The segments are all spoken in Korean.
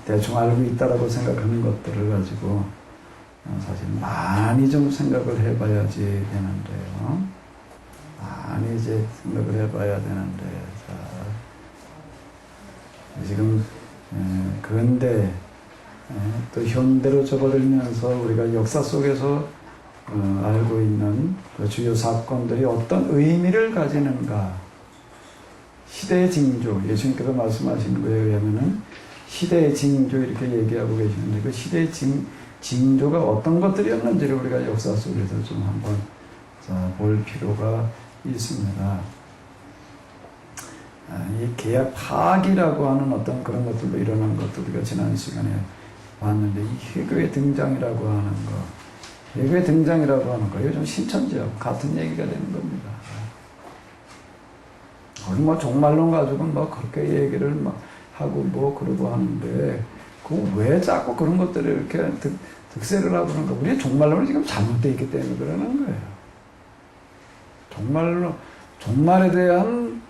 대충 알고 있다라고 생각하는 것들을 가지고 사실 많이 좀 생각을 해봐야지 되는데요. 많이 이제 생각을 해봐야 되는데, 자, 지금 근대 또 현대로 접어들면서 우리가 역사 속에서 알고 있는 그 주요 사건들이 어떤 의미를 가지는가, 시대의 징조, 예수님께서 말씀하시는 거에 의하면은 시대의 징조 이렇게 얘기하고 계시는데, 그 시대의 징조가 어떤 것들이었는지를 우리가 역사 속에서 좀 한번 볼 필요가 있습니다. 이 계약 파기라고 하는 어떤 그런 것들로 일어난 것도 우리가 지난 시간에 봤는데, 이 회교의 등장이라고 하는 거, 회교의 등장이라고 하는 거, 이거 좀 신천지하고 같은 얘기가 되는 겁니다. 우리 뭐 종말론 가지고 뭐 그렇게 얘기를 막 하고 뭐 그러고 하는데, 그 왜 자꾸 그런 것들을 이렇게 득세를 하고 그런가? 우리의 종말론이 지금 잘못되어 있기 때문에 그러는 거예요. 종말에 대한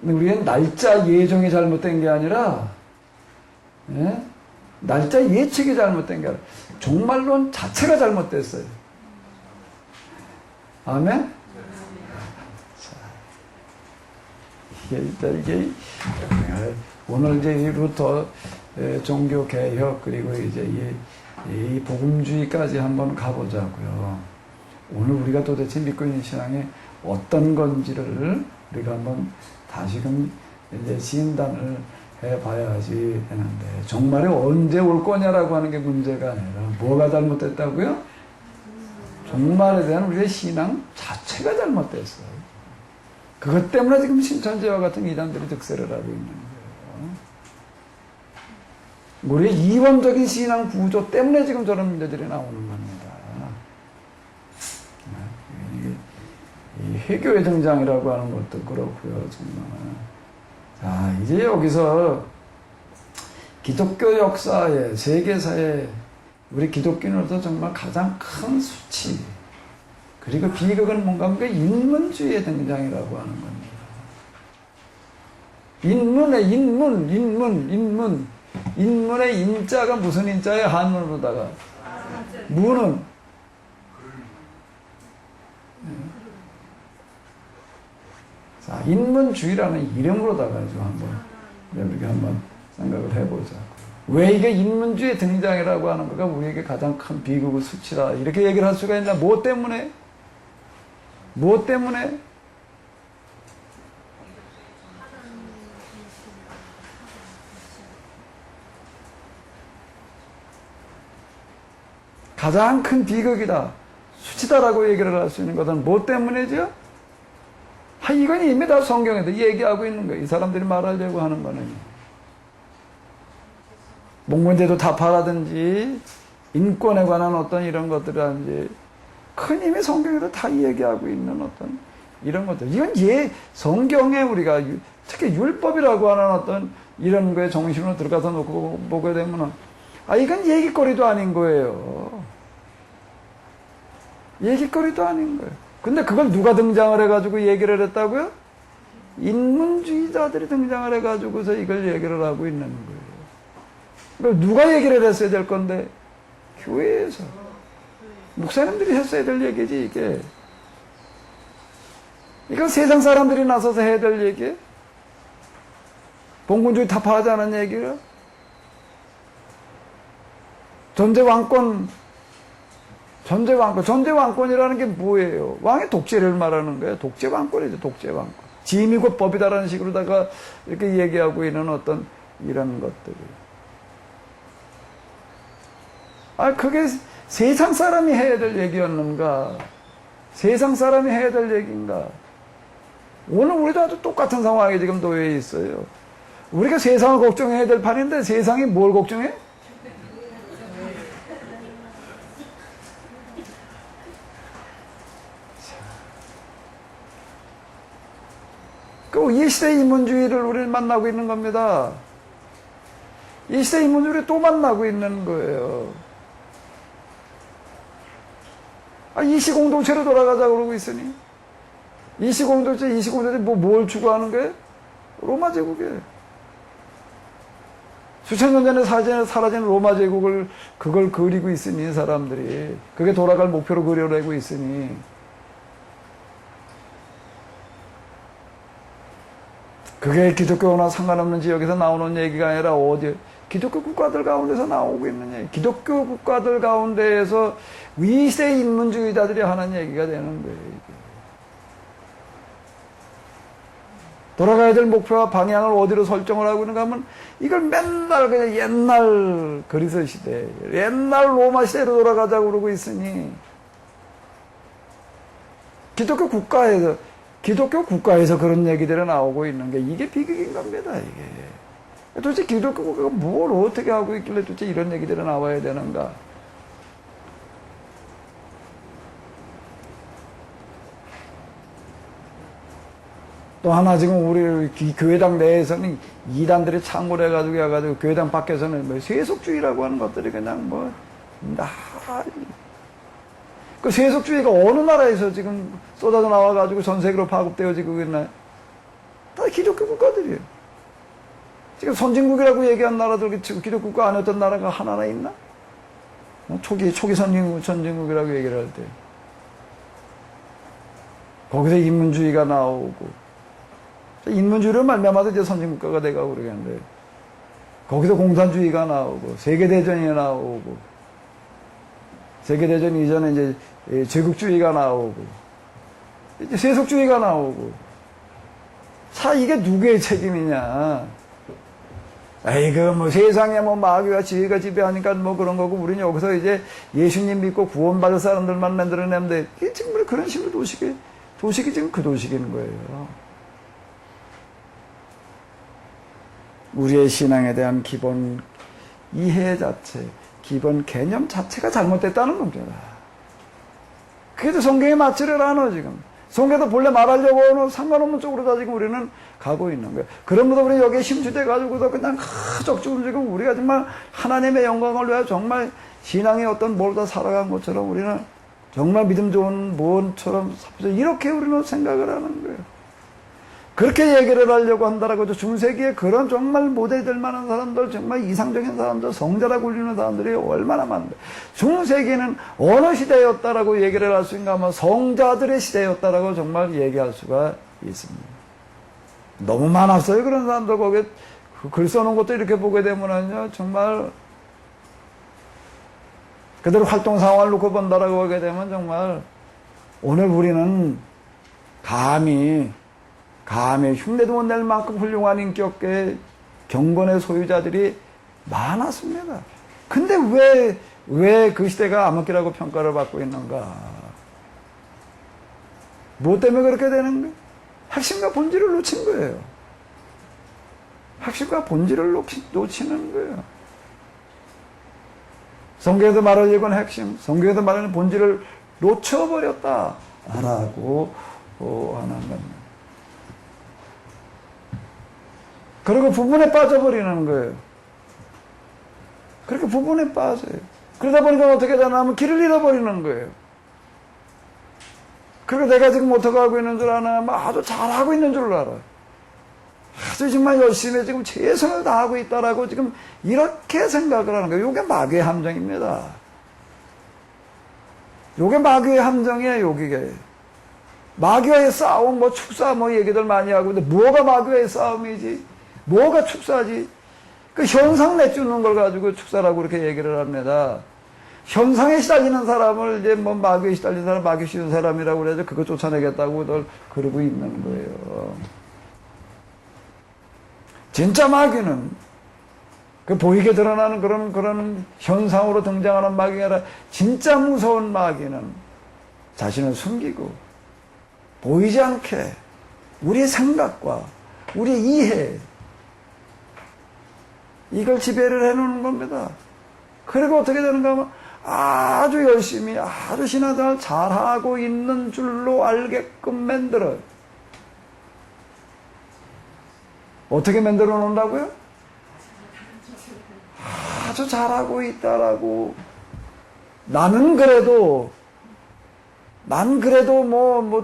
우리의 날짜 예정이 잘못된 게 아니라, 예? 날짜 예측이 잘못된 게 아니라 종말론 자체가 잘못됐어요. 아멘? 이게 오늘 이제 이부터 종교 개혁 그리고 이제 이 복음주의까지 한번 가보자고요. 오늘 우리가 도대체 믿고 있는 신앙이 어떤 건지를 우리가 한번 다시금 이제 진단을 해봐야지 되는데, 정말에 언제 올 거냐라고 하는 게 문제가 아니라 뭐가 잘못됐다고요? 종말에 대한 우리의 신앙 자체가 잘못됐어요. 그것 때문에 지금 신천지와 같은 이단들이 득세를 하고 있는 거예요. 우리의 이원적인 신앙 구조 때문에 지금 저런 문제들이 나오는 겁니다. 이 회교의 등장이라고 하는 것도 그렇고요, 정말. 자, 이제 여기서 기독교 역사에, 세계사에 우리 기독교인으로서 정말 가장 큰 수치, 그리고 비극은 뭔가 하면 인문주의의 등장이라고 하는 겁니다. 인문의 인자가 무슨 인자예요? 한문으로다가. 문은 자, 인문주의라는 이름으로다가 좀 한번 우리가 한번 생각을 해보자. 왜 이게 인문주의 등장이라고 하는 거가 우리에게 가장 큰 비극의 수치라 이렇게 얘기를 할 수가 있나? 뭐 때문에? 뭐 때문에? 가장 큰 비극이다, 수치다라고 얘기를 할 수 있는 것은 뭐 때문이죠? 이건 이미 다 성경에도 얘기하고 있는 거예요. 이 사람들이 말하려고 하는 거는 목문제도 타파라든지 인권에 관한 어떤 이런 것들이라든지 큰 이미 성경에도 다 얘기하고 있는 어떤 이런 것들, 이건 성경에 우리가 특히 율법이라고 하는 어떤 이런 거에 정신으로 들어가서 놓고 보게 되면은 이건 얘기거리도 아닌 거예요. 얘기거리도 아닌 거예요. 근데 그걸 누가 등장을 해가지고 얘기를 했다고요? 인문주의자들이 등장을 해가지고서 이걸 얘기를 하고 있는 거예요. 그럼 누가 얘기를 했어야 될 건데? 교회에서. 목사님들이 했어야 될 얘기지, 이게. 이건 세상 사람들이 나서서 해야 될 얘기예요? 봉건주의 타파하자는 얘기를? 전제왕권이라는 게 뭐예요? 왕의 독재를 말하는 거예요. 독재왕권이죠, 독재왕권. 지미고 법이다라는 식으로다가 이렇게 얘기하고 있는 어떤 이런 것들이. 그게 세상 사람이 해야 될 얘기였는가? 세상 사람이 해야 될 얘기인가? 오늘 우리도 아주 똑같은 상황에 지금 놓여 있어요. 우리가 세상을 걱정해야 될 판인데 세상이 뭘 걱정해? 이 시대의 인문주의를 우리는 만나고 있는 겁니다. 이 시대의 인문주의를 또 만나고 있는 거예요. 이시공동체로 돌아가자고 그러고 있으니. 이시공동체 뭘 추구하는 거예요? 로마 제국이에요. 수천 년 전에 사라진 로마 제국을 그걸 그리고 있으니 사람들이 그게 돌아갈 목표로 그려내고 있으니 그게 기독교나 상관없는 지역에서 나오는 얘기가 아니라 어디 기독교 국가들 가운데서 나오고 있는 얘기, 기독교 국가들 가운데에서 위세 인문주의자들이 하는 얘기가 되는 거예요. 이게. 돌아가야 될 목표와 방향을 어디로 설정을 하고 있는가 하면 이걸 맨날 그냥 옛날 그리스 시대, 옛날 로마 시대로 돌아가자고 그러고 있으니 기독교 국가에서 그런 얘기들이 나오고 있는 게 이게 비극인 겁니다. 이게 도대체 기독교 국가가 뭘 어떻게 하고 있길래 도대체 이런 얘기들이 나와야 되는가? 또 하나 지금 우리 교회당 내에서는 이단들이 창궐 해가지고 교회당 밖에서는 뭐 세속주의라고 하는 것들이 그냥 그 세속주의가 어느 나라에서 지금 쏟아져 나와가지고 전 세계로 파급되어지고 있나? 다 기독교 국가들이에요. 지금 선진국이라고 얘기한 나라들, 기독교 국가 아니었던 나라가 하나나 있나? 초기 선진국이라고 얘기를 할 때. 거기서 인문주의가 나오고, 인문주의로 말미암아서 이제 선진국가가 돼가고 그러겠는데, 거기서 공산주의가 나오고, 세계대전이 나오고, 세계대전 이전에 이제 제국주의가 나오고, 이제 세속주의가 나오고, 자, 이게 누구의 책임이냐? 세상에 마귀와 지혜가 지배하니까 그런 거고, 우리는 여기서 이제 예수님 믿고 구원받을 사람들만 만들어내는데, 이게 지금 그런 식으로 도식이 지금 그 도식인 거예요. 우리의 신앙에 대한 기본 이해 자체, 기본 개념 자체가 잘못됐다는 겁니다. 그래도 성경에 맞지를 않아, 지금. 성경도 본래 말하려고 하는 상관없는 쪽으로 다 지금 우리는 가고 있는 거예요. 그러면서 우리 여기에 심취돼가지고도 그냥 적지금 지금 우리가 정말 하나님의 영광을 위하여 정말 신앙의 어떤 뭘 다 살아간 것처럼 우리는 정말 믿음 좋은 무언처럼 이렇게 우리는 생각을 하는 거예요. 그렇게 얘기를 하려고 한다라고 해도 중세기에 그런 정말 모델될 만한 사람들, 정말 이상적인 사람들, 성자라고 불리는 사람들이 얼마나 많은데. 중세기는 어느 시대였다라고 얘기를 할 수 있는가 하면 성자들의 시대였다라고 정말 얘기할 수가 있습니다. 너무 많았어요. 그런 사람들 거기에 글 써놓은 것도 이렇게 보게 되면은요, 정말 그대로 활동 상황을 놓고 본다라고 하게 되면 정말 오늘 우리는 감히 흉내도 못 낼 만큼 훌륭한 인격의 경건의 소유자들이 많았습니다. 근데 왜 그 시대가 암흑기라고 평가를 받고 있는가? 무엇 때문에 그렇게 되는 거예요? 핵심과 본질을 놓친 거예요. 핵심과 본질을 놓치는 거예요. 성경에서 말하려고 하는 핵심, 성경에서 말하는 본질을 놓쳐버렸다라고 하는 겁니다. 그리고 부분에 빠져버리는 거예요. 그렇게 부분에 빠져요. 그러다 보니까 어떻게 되냐면 길을 잃어버리는 거예요. 그리고 내가 지금 어떻게 하고 있는 줄 아나? 아주 잘하고 있는 줄 알아. 아주 정말 열심히 지금 최선을 다하고 있다라고 지금 이렇게 생각을 하는 거예요. 이게 마귀의 함정입니다. 이게 마귀의 함정이에요, 이게. 마귀와의 싸움, 축사, 얘기들 많이 하고, 근데 뭐가 마귀와의 싸움이지? 뭐가 축사지? 그 현상 내주는 걸 가지고 축사라고 그렇게 얘기를 합니다. 현상에 시달리는 사람을 이제 마귀에 시달린 사람, 마귀 씌운 사람이라고 그래서 그거 쫓아내겠다고 늘 그러고 있는 거예요. 진짜 마귀는 그 보이게 드러나는 그런 현상으로 등장하는 마귀가 아니라 진짜 무서운 마귀는 자신을 숨기고 보이지 않게 우리의 생각과 우리의 이해 이걸 지배를 해놓는 겁니다. 그리고 어떻게 되는가 하면 아주 열심히 아주 신앙생활 잘하고 있는 줄로 알게끔 만들어요. 어떻게 만들어 놓는다고요? 아주 잘하고 있다라고 난 그래도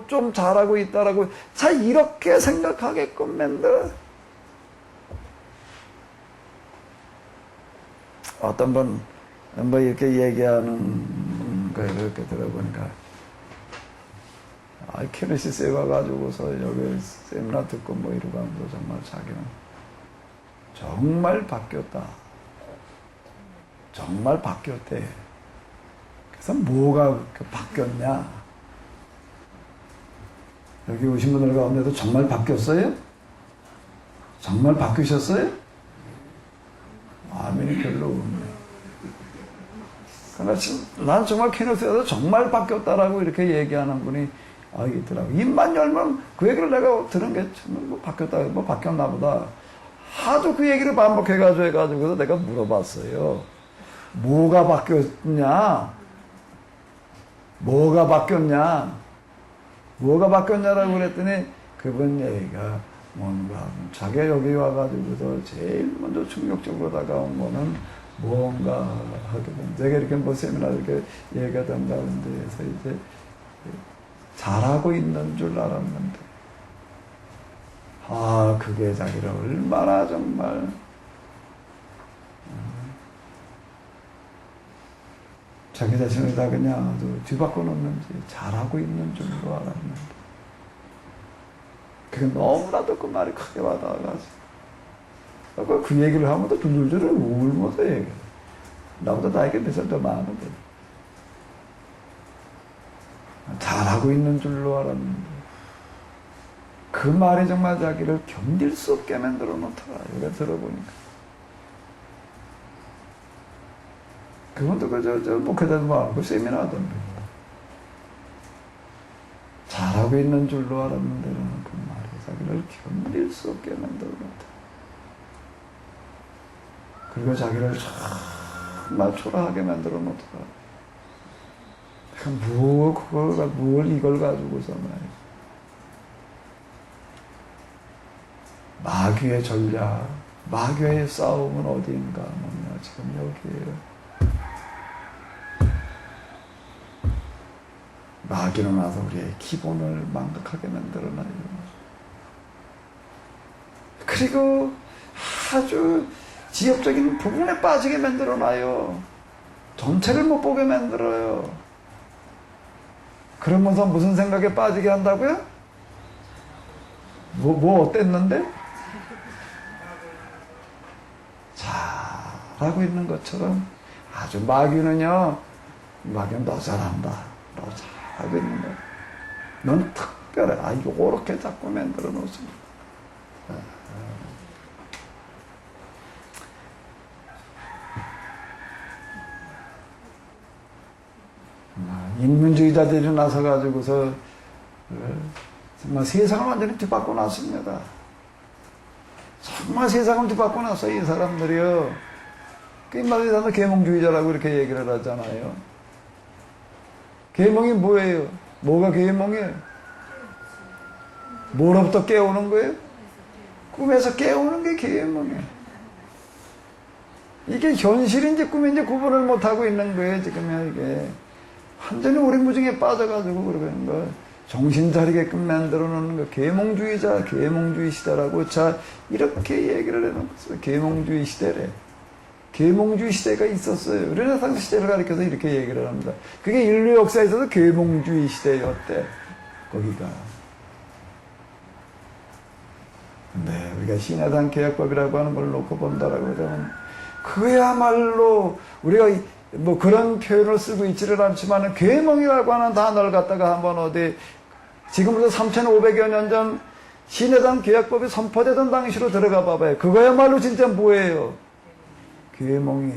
좀 잘하고 있다라고 자 이렇게 생각하게끔 만들어. 어떤 분, 뭐 이렇게 얘기하는 거 이렇게 들어보니까, 케네시스에 와가지고서 여기 세미나 듣고 뭐 이러고 하면서 정말 자기는 정말 바뀌었다. 정말 바뀌었대. 그래서 뭐가 바뀌었냐? 여기 오신 분들 가운데도 정말 바뀌었어요? 정말 바뀌셨어요? 아멘이 별로 없네. 그러나 난 정말 케네스에서 정말 바뀌었다라고 이렇게 얘기하는 분이 있더라고. 입만 열면 그 얘기를 내가 들은 게 뭐 바뀌었다, 뭐 바뀌었나 보다. 하도 그 얘기를 반복해가지고 해가지고 내가 물어봤어요. 뭐가 바뀌었냐? 뭐가 바뀌었냐? 뭐가 바뀌었냐라고 그랬더니 그분 얘기가 뭔가 자기가 여기 와가지고서 제일 먼저 충격적으로 다가온 거는 뭔가 하게 된 제가 이렇게 뭐 세미나 이렇게 얘기가 된다는데 해서 이제 잘하고 있는 줄 알았는데 그게 자기를 얼마나 정말 자기 자신을 다 그냥 뒤바꿔 놓는지 잘하고 있는 줄로 알았는데 그게 너무나도 그 말이 크게 와닿아가지고 그 얘기를 하면 또 줄줄줄 울면서 얘기해. 나보다 나이가 몇 살 더 많은데 잘하고 있는 줄로 알았는데 그 말이 정말 자기를 견딜 수 없게 만들어 놓더라. 이거 들어보니까 그분도 목회자도 많고 세미나 하던데 잘하고 있는 줄로 알았는데 그 말이 자기를 견딜 수 없게 만들어 놓더라. 그리고 자기를 정말 초라하게 만들어 놓더라. 뭘 이걸 가지고서 말이야. 마귀의 전략, 마귀의 싸움은 어디인가? 뭐냐, 지금 여기에요. 마귀는 와서 우리의 기본을 망각하게 만들어놔요. 그리고 아주 지역적인 부분에 빠지게 만들어놔요. 전체를 못 보게 만들어요. 그러면서 무슨 생각에 빠지게 한다고요? 뭐 어땠는데? 잘하고 있는 것처럼 아주 마귀는 너 잘한다. 너 잘하고 있는 거야. 넌 특별해. 요렇게 자꾸 만들어 놓습니다. 인문주의자들이 나서가지고서 정말 세상을 완전히 뒤바꿔 놨습니다. 정말 세상을 뒤바꿔 놨어요, 이 사람들이요. 그 인마들이 계몽주의자라고 이렇게 얘기를 하잖아요. 계몽이 뭐예요? 뭐가 계몽이에요? 뭐로부터 깨우는 거예요? 꿈에서 깨우는 게 계몽이에요. 이게 현실인지 꿈인지 구분을 못하고 있는 거예요, 지금 이게. 완전히 오리무중에 빠져가지고 그러는 거 정신 차리게끔 만들어 놓는 거 계몽주의자, 계몽주의 시대라고 이렇게 얘기를 해놓고 있어요. 계몽주의 시대래. 계몽주의 시대가 있었어요. 르네상스 시대를 가리켜서 이렇게 얘기를 합니다. 그게 인류 역사에서도 계몽주의 시대였대. 거기가. 근데 우리가 신야당 계약법이라고 하는 걸 놓고 본다라고 그러면 그야말로 우리가 뭐 그런 표현을 쓰고 있지를 않지만 계몽이라고 하는 단어를 갖다가 한번 어디 지금부터 3,500여 년 전 신해당 계약법이 선포되던 당시로 들어가 봐봐요. 그거야말로 진짜 뭐예요? 계몽이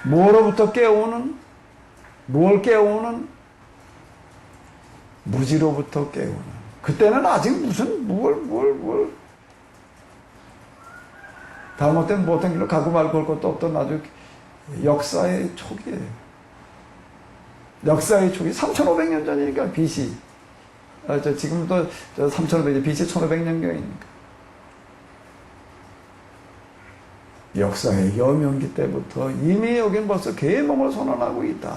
뭐로부터 깨우는? 뭘 깨우는? 무지로부터 깨우는. 그때는 아직 무슨 뭘 다음부터는 뭐 어떤 길로 가고 말고 할 것도 없던 아주 역사의 초기예요. 역사의 초기. 3,500년 전이니까 BC. 지금도 3,500년, BC 1,500년경이니까. 역사의 여명기 때부터 이미 여긴 벌써 계몽을 선언하고 있다.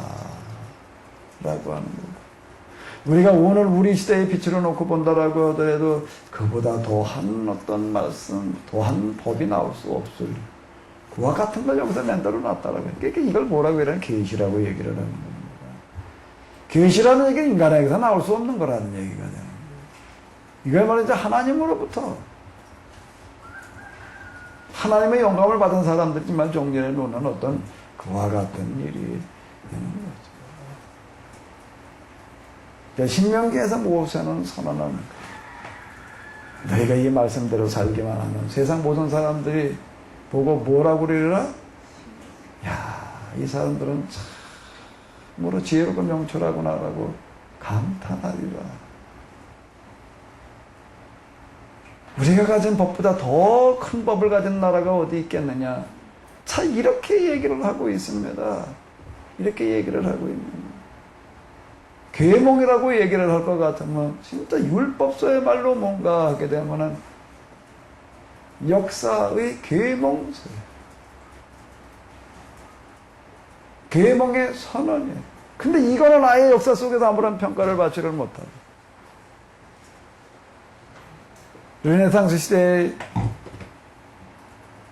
라고 하는 거고. 우리가 오늘 우리 시대의 빛으로 놓고 본다라고 하더라도 그보다 더한 어떤 말씀, 더한 법이 나올 수 없을 그와 같은 걸 여기서 만들어 놨다라고. 그러니까 이걸 뭐라고 이러는 계시라고 얘기를 하는 겁니다. 계시라는 얘기는 인간에게서 나올 수 없는 거라는 얘기가 되는 거예요. 이걸 말이죠. 하나님으로부터 하나님의 영감을 받은 사람들이지만 종전에 놓는 어떤 그와 같은 일이 되는 거죠. 신명기에서 모세는 선언하는 거예요. 너희가 이 말씀대로 살기만 하면 세상 모든 사람들이 보고 뭐라고 그러리라? 야, 이 사람들은 참으로 지혜롭고 명철하구나라고 감탄하리라. 우리가 가진 법보다 더 큰 법을 가진 나라가 어디 있겠느냐? 자, 이렇게 얘기를 하고 있습니다. 이렇게 얘기를 하고 있는 거예요. 계몽이라고 얘기를 할 것 같으면 진짜 율법서의 말로 뭔가 하게 되면은 역사의 계몽서예요. 계몽의 선언이에요. 근데 이거는 아예 역사 속에서 아무런 평가를 받지를 못하고 르네상스 시대의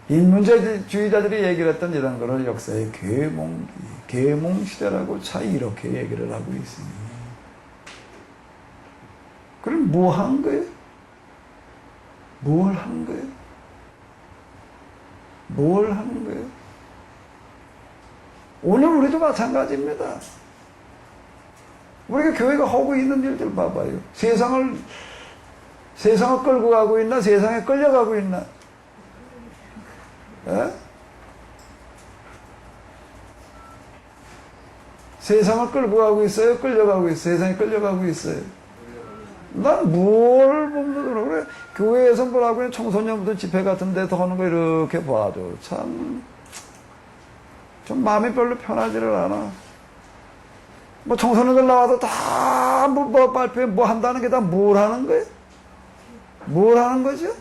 인문주의자들이 얘기를 했던 이런 거를 역사의 계몽시대라고 차 이렇게 얘기를 하고 있습니다. 그럼 뭐 한 거예요? 뭘 한 거예요? 뭘 한 거예요? 오늘 우리도 마찬가지입니다. 우리가 교회가 하고 있는 일들 봐봐요. 세상을 끌고 가고 있나? 세상에 끌려가고 있나? 에? 세상을 끌고 가고 있어요? 끌려가고 있어요? 세상에 끌려가고 있어요? 난 뭘 보면 그래. 교회에서 뭐라고 해? 청소년부터 집회 같은 데서 하는 거 이렇게 봐도 참 좀 마음이 별로 편하지를 않아. 뭐 청소년들 나와도 다 뭐 발표에 뭐 한다는 게 다 뭘 하는 거예요? 뭘 하는 거죠?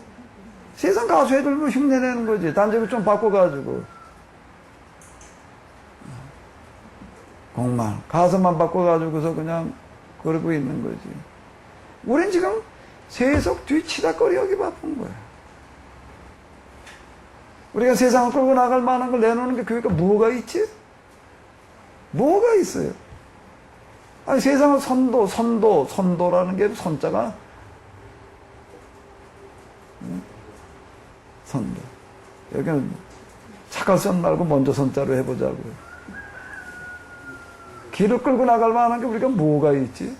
세상 가수 애들 뭐 흉내내는 거지. 단적을 좀 바꿔가지고. 공만. 가수만 바꿔가지고서 그냥 그러고 있는 거지. 우린 지금 세속 뒤치다거리 하기 바쁜 거야. 우리가 세상을 끌고 나갈 만한 걸 내놓는 게 교회가 뭐가 있지? 뭐가 있어요? 아니, 세상을 선도라는 게 선자가 선도. 여기는 착할 선 말고 먼저 선자로 해보자고요. 길을 끌고 나갈 만한 게 우리가 뭐가 있지?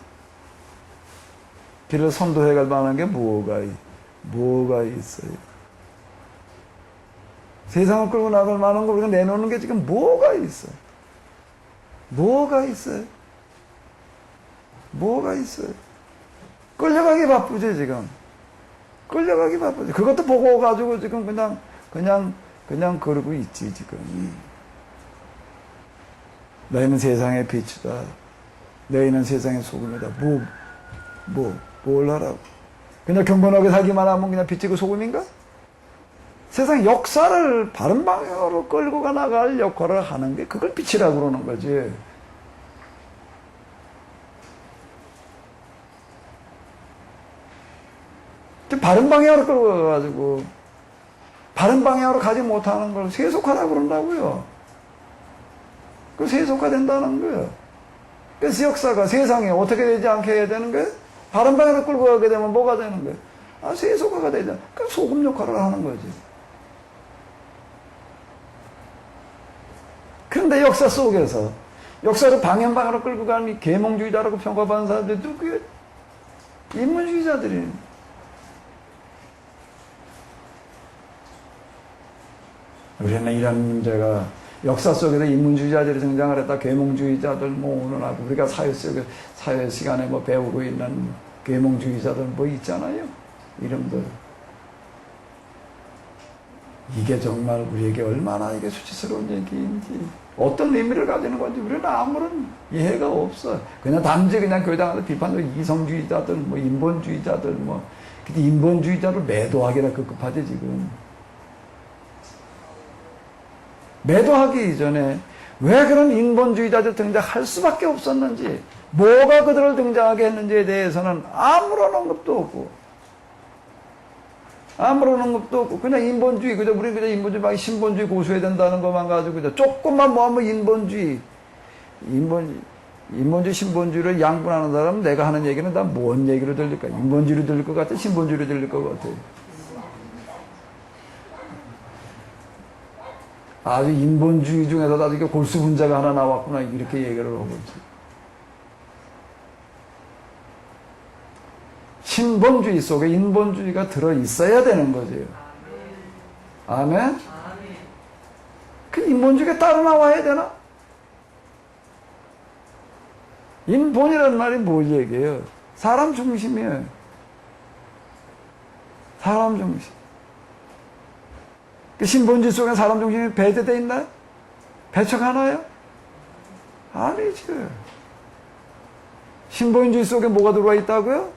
길을 선도해 갈 만한 게 뭐가 있어요? 세상을 끌고 나갈 만한 거 우리가 내놓는 게 지금 뭐가 있어요? 뭐가 있어요? 뭐가 있어요? 끌려가기 바쁘지, 지금. 끌려가기 바쁘지. 그것도 보고 가지고 지금 그냥 그러고 있지, 지금. 너희는 세상의 빛이다. 너희는 세상의 소금이다. 뭘 하라고? 그냥 경건하게 살기만 하면 그냥 빛이고 소금인가? 세상 역사를 바른 방향으로 끌고 나갈 역할을 하는 게 그걸 빛이라고 그러는 거지. 바른 방향으로 끌고 가가지고 바른 방향으로 가지 못하는 걸 세속화라고 그런다고요. 그 세속화된다는 거예요. 그래서 역사가 세상에 어떻게 되지 않게 해야 되는 거예요? 바른 방향으로 끌고 가게 되면 뭐가 되는 거예요? 아, 세속화가 되잖아. 그럼 소금 역할을 하는 거지. 그런데 역사 속에서 역사를 방향으로 끌고 가는 계몽주의자라고 평가받는 사람들이 누구예요? 인문주의자들이. 우리는 이런 문제가 역사 속에서 인문주의자들이 등장을 했다. 계몽주의자들 뭐 오늘하고 우리가 사회 시간에 뭐 배우고 있는 계몽주의자들 뭐 있잖아요. 이름들. 이게 정말 우리에게 얼마나 이게 수치스러운 얘기인지, 어떤 의미를 가지는 건지 우리는 아무런 이해가 없어. 그냥 단지 그냥 교회당에서 비판하는 이성주의자들, 뭐 인본주의자들, 뭐 근데 인본주의자를 매도하기라 급급하지 지금. 매도하기 이전에 왜 그런 인본주의자들 등장할 수밖에 없었는지, 뭐가 그들을 등장하게 했는지에 대해서는 아무런 언급도 없고, 아무런 언급도 없고, 그냥 인본주의, 그저 우리 그냥 인본주의 막 신본주의 고수해야 된다는 것만 가지고, 그저 조금만 뭐 하면 인본주의, 인본주의, 신본주의를 양분하는 사람은 내가 하는 얘기는 다 뭔 얘기로 들릴까? 인본주의로 들릴 것 같아? 신본주의로 들릴 것 같아? 아주 인본주의 중에서도 아주 골수 분자가 하나 나왔구나, 이렇게 얘기를 하고 있지. 신본주의 속에 인본주의가 들어있어야 되는 거죠. 아멘? 그 인본주의가 따로 나와야 되나? 인본이라는 말이 뭘 얘기해요? 사람 중심이에요. 사람 중심. 그 신본주의 속에 사람 중심이 배제되어 있나요? 배척하나요? 아니죠. 신본주의 속에 뭐가 들어와 있다고요?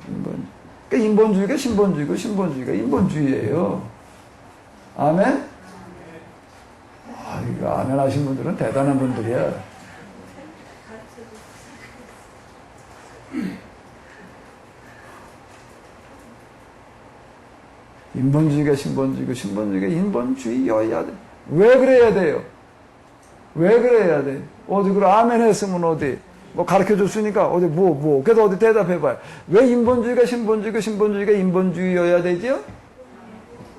그러니까 인본주의가 신본주의고 신본주의가 인본주의예요. 아멘? 이거 아멘 하신 분들은 대단한 분들이야. 인본주의가 신본주의고 신본주의가 인본주의여야 돼. 왜 그래야 돼요? 왜 그래야 돼? 어디 그래 아멘 했으면 어디 뭐 가르쳐 줬으니까 어디 뭐 그래도 어디 대답해 봐요. 왜 인본주의가 신본주의고 신본주의가 인본주의여야 되죠?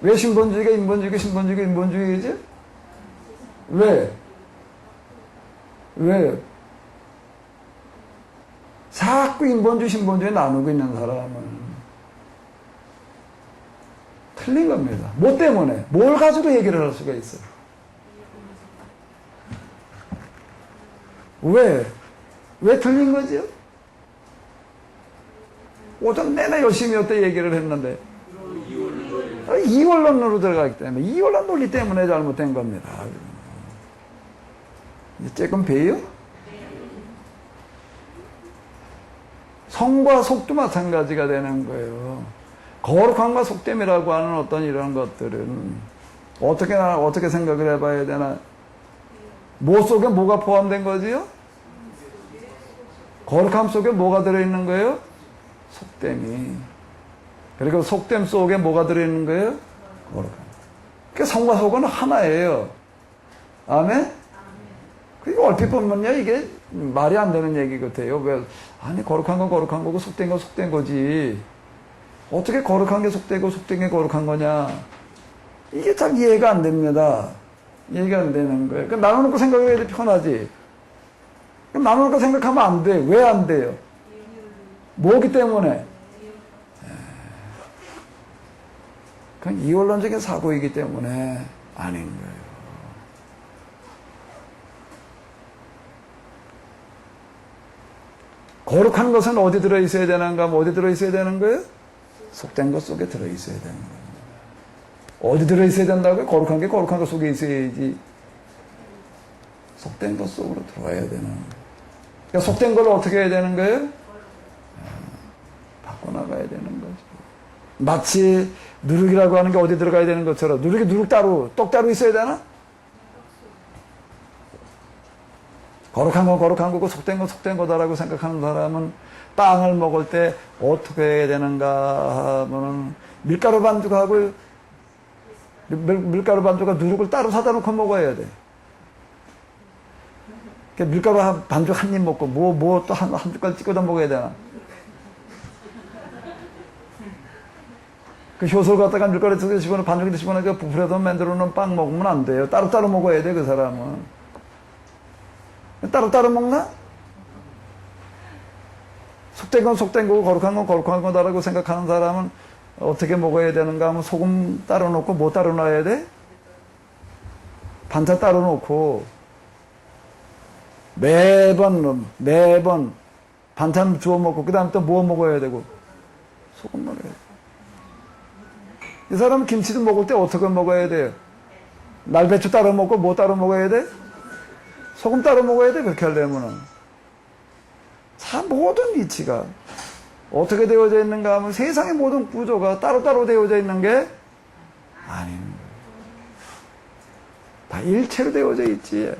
왜 신본주의가 인본주의고 신본주의가 인본주의이죠? 왜? 왜요? 자꾸 인본주의 신본주의 나누고 있는 사람은 틀린 겁니다. 뭐 때문에? 뭘 가지고 얘기를 할 수가 있어요? 왜? 왜 틀린 거지요? 오전 내내 열심히 어때 얘기를 했는데 이원론으로 들어가기 때문에 이원론 논리 때문에 잘못된 겁니다. 조금 배요? 성과 속도 마찬가지가 되는 거예요. 거룩함과 속됨이라고 하는 어떤 이런 것들은 어떻게 생각을 해봐야 되나? 뭐 속에 뭐가 포함된 거지요? 거룩함 속에 뭐가 들어있는 거예요? 속됨이. 그리고 속됨 속에 뭐가 들어있는 거예요? 거룩함. 그러니까 성과 속은 하나예요. 아멘? 그리고 얼핏 보면요, 이게 말이 안 되는 얘기 같아요. 왜? 아니, 거룩한 건 거룩한 거고, 속된 건 속된 거지. 어떻게 거룩한 게 속되고, 속된 게 거룩한 거냐. 이게 참 이해가 안 됩니다. 이해가 안 되는 거예요. 그러니까 나눠놓고 생각을 해야 편하지. 그럼 나눠놓고 생각하면 안 돼. 왜 안 돼요? 뭐기 때문에? 그건 이원론적인 사고이기 때문에 아닌 거예요. 거룩한 것은 어디 들어있어야 되는가 하면 어디 들어있어야 되는 거예요? 속된 것 속에 들어있어야 되는 거예요. 어디 들어있어야 된다고요? 거룩한 게 거룩한 것 속에 있어야지. 속된 것 속으로 들어와야 되는 거예요. 그러니까 속된 걸 어떻게 해야 되는 거예요? 바꿔나가야 되는 거죠. 마치 누룩이라고 하는 게 어디 들어가야 되는 것처럼 누룩이 누룩 따로, 똑 따로 있어야 되나? 거룩한 건 거룩한 거고 속된 건 속된 거다라고 생각하는 사람은 빵을 먹을 때 어떻게 해야 되는가 하면은 밀가루 반죽하고 밀가루 반죽과 누룩을 따로 사다 놓고 먹어야 돼. 밀가루 반죽 한 입 먹고 뭐 또 한 숟갈 찍어다 먹어야 되나? 그 효소를 갖다가 밀가루에 집어넣고 반죽에 집어넣고 부풀려서 만들어 놓은 빵 먹으면 안 돼요. 따로따로 먹어야 돼, 그 사람은. 따로따로 먹나? 속된 건 속된 거고 거룩한 건 거룩한 거다라고 생각하는 사람은 어떻게 먹어야 되는가 하면 소금 따로 놓고 뭐 따로 놔야 돼? 반찬 따로 놓고 매번 반찬 주워 먹고 그 다음에 또 뭐 먹어야 되고 소금 먹어야 돼. 이 사람은 김치도 먹을 때 어떻게 먹어야 돼요? 날배추 따로 먹고 뭐 따로 먹어야 돼? 소금 따로 먹어야 돼. 그렇게 하려면은 참 모든 위치가 어떻게 되어져 있는가 하면 세상의 모든 구조가 따로따로 되어져 있는 게 아닌 거예요. 다 일체로 되어져 있지.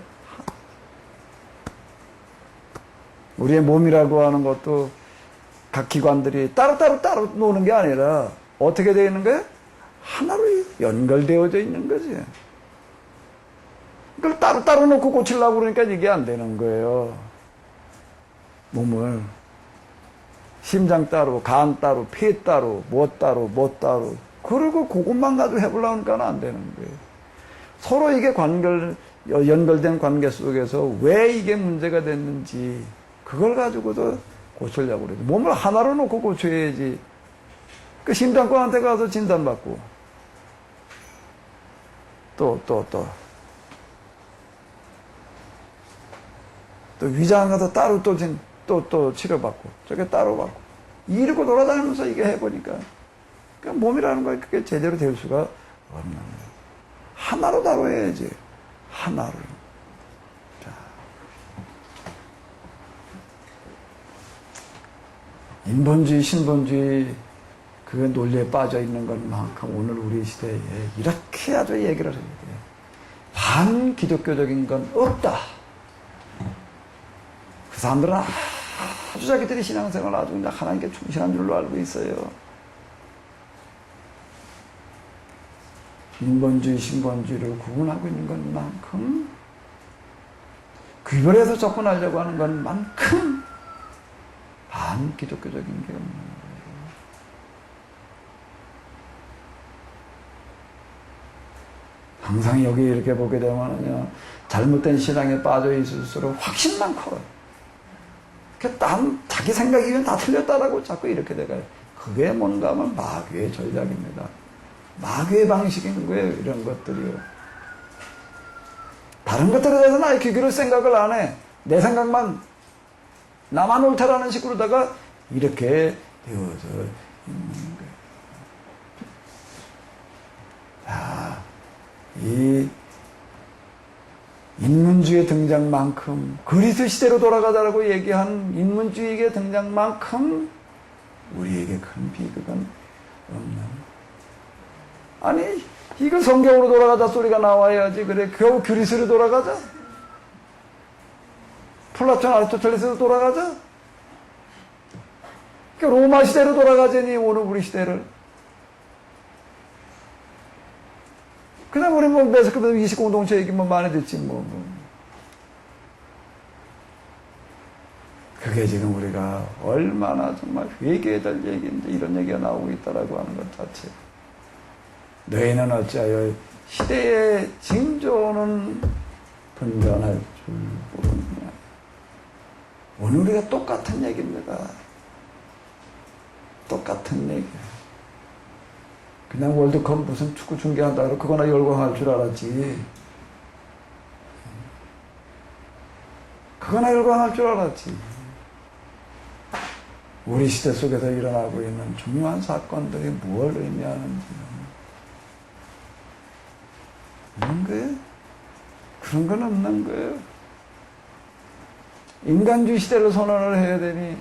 우리의 몸이라고 하는 것도 각 기관들이 따로 노는 게 아니라 어떻게 되어 있는 거예요? 하나로 연결되어져 있는 거지. 그걸 따로 놓고 고치려고 그러니까 이게 안 되는 거예요. 몸을. 심장 따로, 간 따로, 폐 따로, 뭐 따로. 그리고 그것만 가지고 해보려고 하니까 안 되는 거예요. 서로 이게 연결된 관계 속에서 왜 이게 문제가 됐는지, 그걸 가지고도 고치려고 그래요. 몸을 하나로 놓고 고쳐야지. 그 심장과한테 가서 진단받고, 또 위장 가서 따로 또 치료받고, 저게 따로 받고, 이러고 돌아다니면서 이게 해보니까, 그러니까 몸이라는 거 그게 제대로 될 수가 없는 거예요. 하나로 다뤄야지. 하나로. 자. 인본주의, 신본주의, 그 논리에 빠져 있는 것만큼 오늘 우리 시대에 이렇게 아주 얘기를 해야 돼요. 반기독교적인 건 없다. 그 사람들은 아주 자기들이 신앙생활을 아주 그냥 하나님께 충실한 줄로 알고 있어요. 인본주의, 신본주의를 구분하고 있는 것만큼, 구별해서 접근하려고 하는 것만큼 반기독교적인 게 없는 거예요. 항상 여기 이렇게 보게 되면요, 잘못된 신앙에 빠져 있을수록 확신만 커요. 자기 생각이면 다 틀렸다라고 자꾸 이렇게 돼가요. 그게 뭔가 하면 마귀의 전략입니다. 마귀의 방식인 거예요, 이런 것들이요. 다른 것들에 대해서는 아예 귀기를 생각을 안 해. 내 생각만, 나만 옳다라는 식으로다가 이렇게 되어서 있는 거예요. 자, 이 인문주의의 등장만큼, 그리스 시대로 돌아가자라고 얘기한 인문주의의 등장만큼 우리에게 큰 비극은 없는. 아니, 이거 성경으로 돌아가자 소리가 나와야지. 그래, 겨우 그리스로 돌아가자. 플라톤, 아리스토텔레스로 돌아가자. 그러니까 로마 시대로 돌아가자니, 오늘 우리 시대를. 그냥 우리 뭐 메스크베드 이식공동체 얘기 뭐 많이 듣지 뭐. 그게 지금 우리가 얼마나 정말 회개해야 될 얘기인데 이런 얘기가 나오고 있다라고 하는 것 자체. 너희는 어찌하여 시대의 징조는 분간할 줄 모르느냐. 오늘 우리가 똑같은 얘기입니다. 똑같은 얘기야. 그냥 월드컵 무슨 축구 중계한다 그러고 그거나 열광할 줄 알았지. 그거나 열광할 줄 알았지. 우리 시대 속에서 일어나고 있는 중요한 사건들이 무엇을 의미하는지 없는 거예요? 그런 건 없는 거예요. 인간주의 시대를 선언을 해야 되니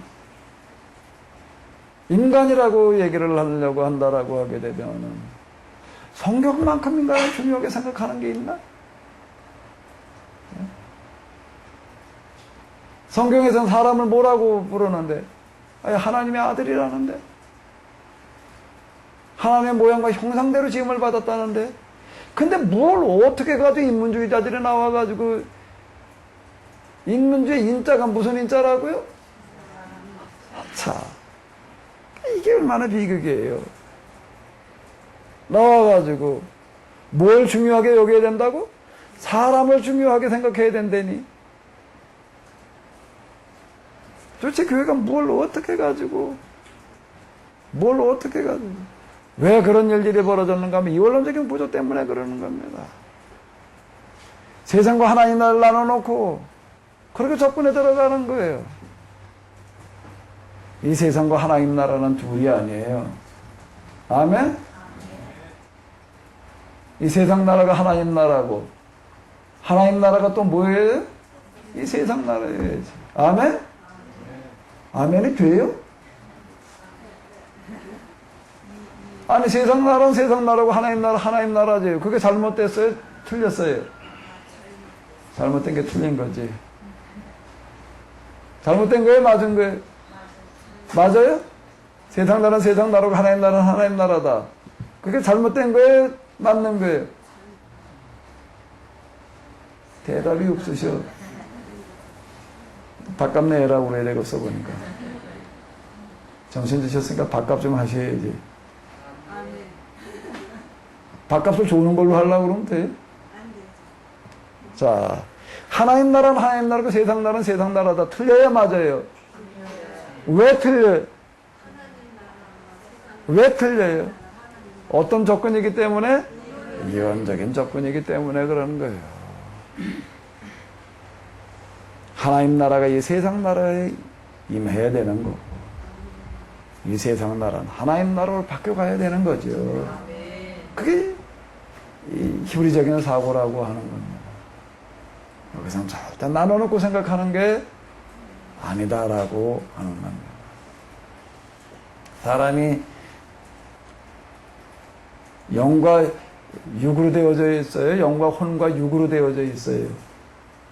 인간이라고 얘기를 하려고 한다라고 하게 되면은 성경만큼 인간을 중요하게 생각하는 게 있나? 성경에서는 사람을 뭐라고 부르는데? 아니, 하나님의 아들이라는데? 하나님의 모양과 형상대로 지음을 받았다는데? 근데 뭘 어떻게 가지고 인문주의자들이 나와가지고 인문주의 인자가 무슨 인자라고요? 자, 이게 얼마나 비극이에요. 나와가지고 뭘 중요하게 여겨야 된다고? 사람을 중요하게 생각해야 된다니. 도대체 교회가 뭘 어떻게 가지고 왜 그런 일들이 벌어졌는가 하면 이원론적인 구조 때문에 그러는 겁니다. 세상과 하나님 나라를 나눠놓고 그렇게 접근해 들어가는 거예요. 이 세상과 하나님 나라는 둘이 아니에요. 아멘? 이 세상 나라가 하나님 나라고 하나님 나라가 또 뭐예요? 이 세상 나라예요. 아멘? 아멘이 돼요? 아니, 세상 나라는 세상 나라고 하나님 나라 하나님 나라죠. 그게 잘못됐어요? 틀렸어요? 잘못된 게 틀린 거지. 잘못된 거예요? 맞은 거예요? 맞아요? 세상 나라는 세상 나라고 하나님 나라는 하나님 나라다. 그게 잘못된 거예요? 맞는 거예요? 대답이 없으셔. 밥값 내라고 그래야 되겠어 보니까. 정신 드셨으니까 밥값 좀 하셔야지. 밥값을 좋은 걸로 하려고 그러면 돼. 자, 하나님 나라는 하나님 나라고 세상 나라는 세상 나라다. 틀려야 맞아요. 왜 틀려요? 왜 틀려요? 어떤 조건이기 때문에? 이원적인 조건이기 때문에 그러는 거예요. 하나님 나라가 이 세상 나라에 임해야 되는 거고, 이 세상 나라는 하나님 나라로 바뀌어가야 되는 거죠. 그게 이 희브리적인 사고라고 하는 겁니다. 여기서 절대 나눠놓고 생각하는 게 아니다라고 하는 겁니다. 사람이 영과 육으로 되어져 있어요. 영과 혼과 육으로 되어져 있어요.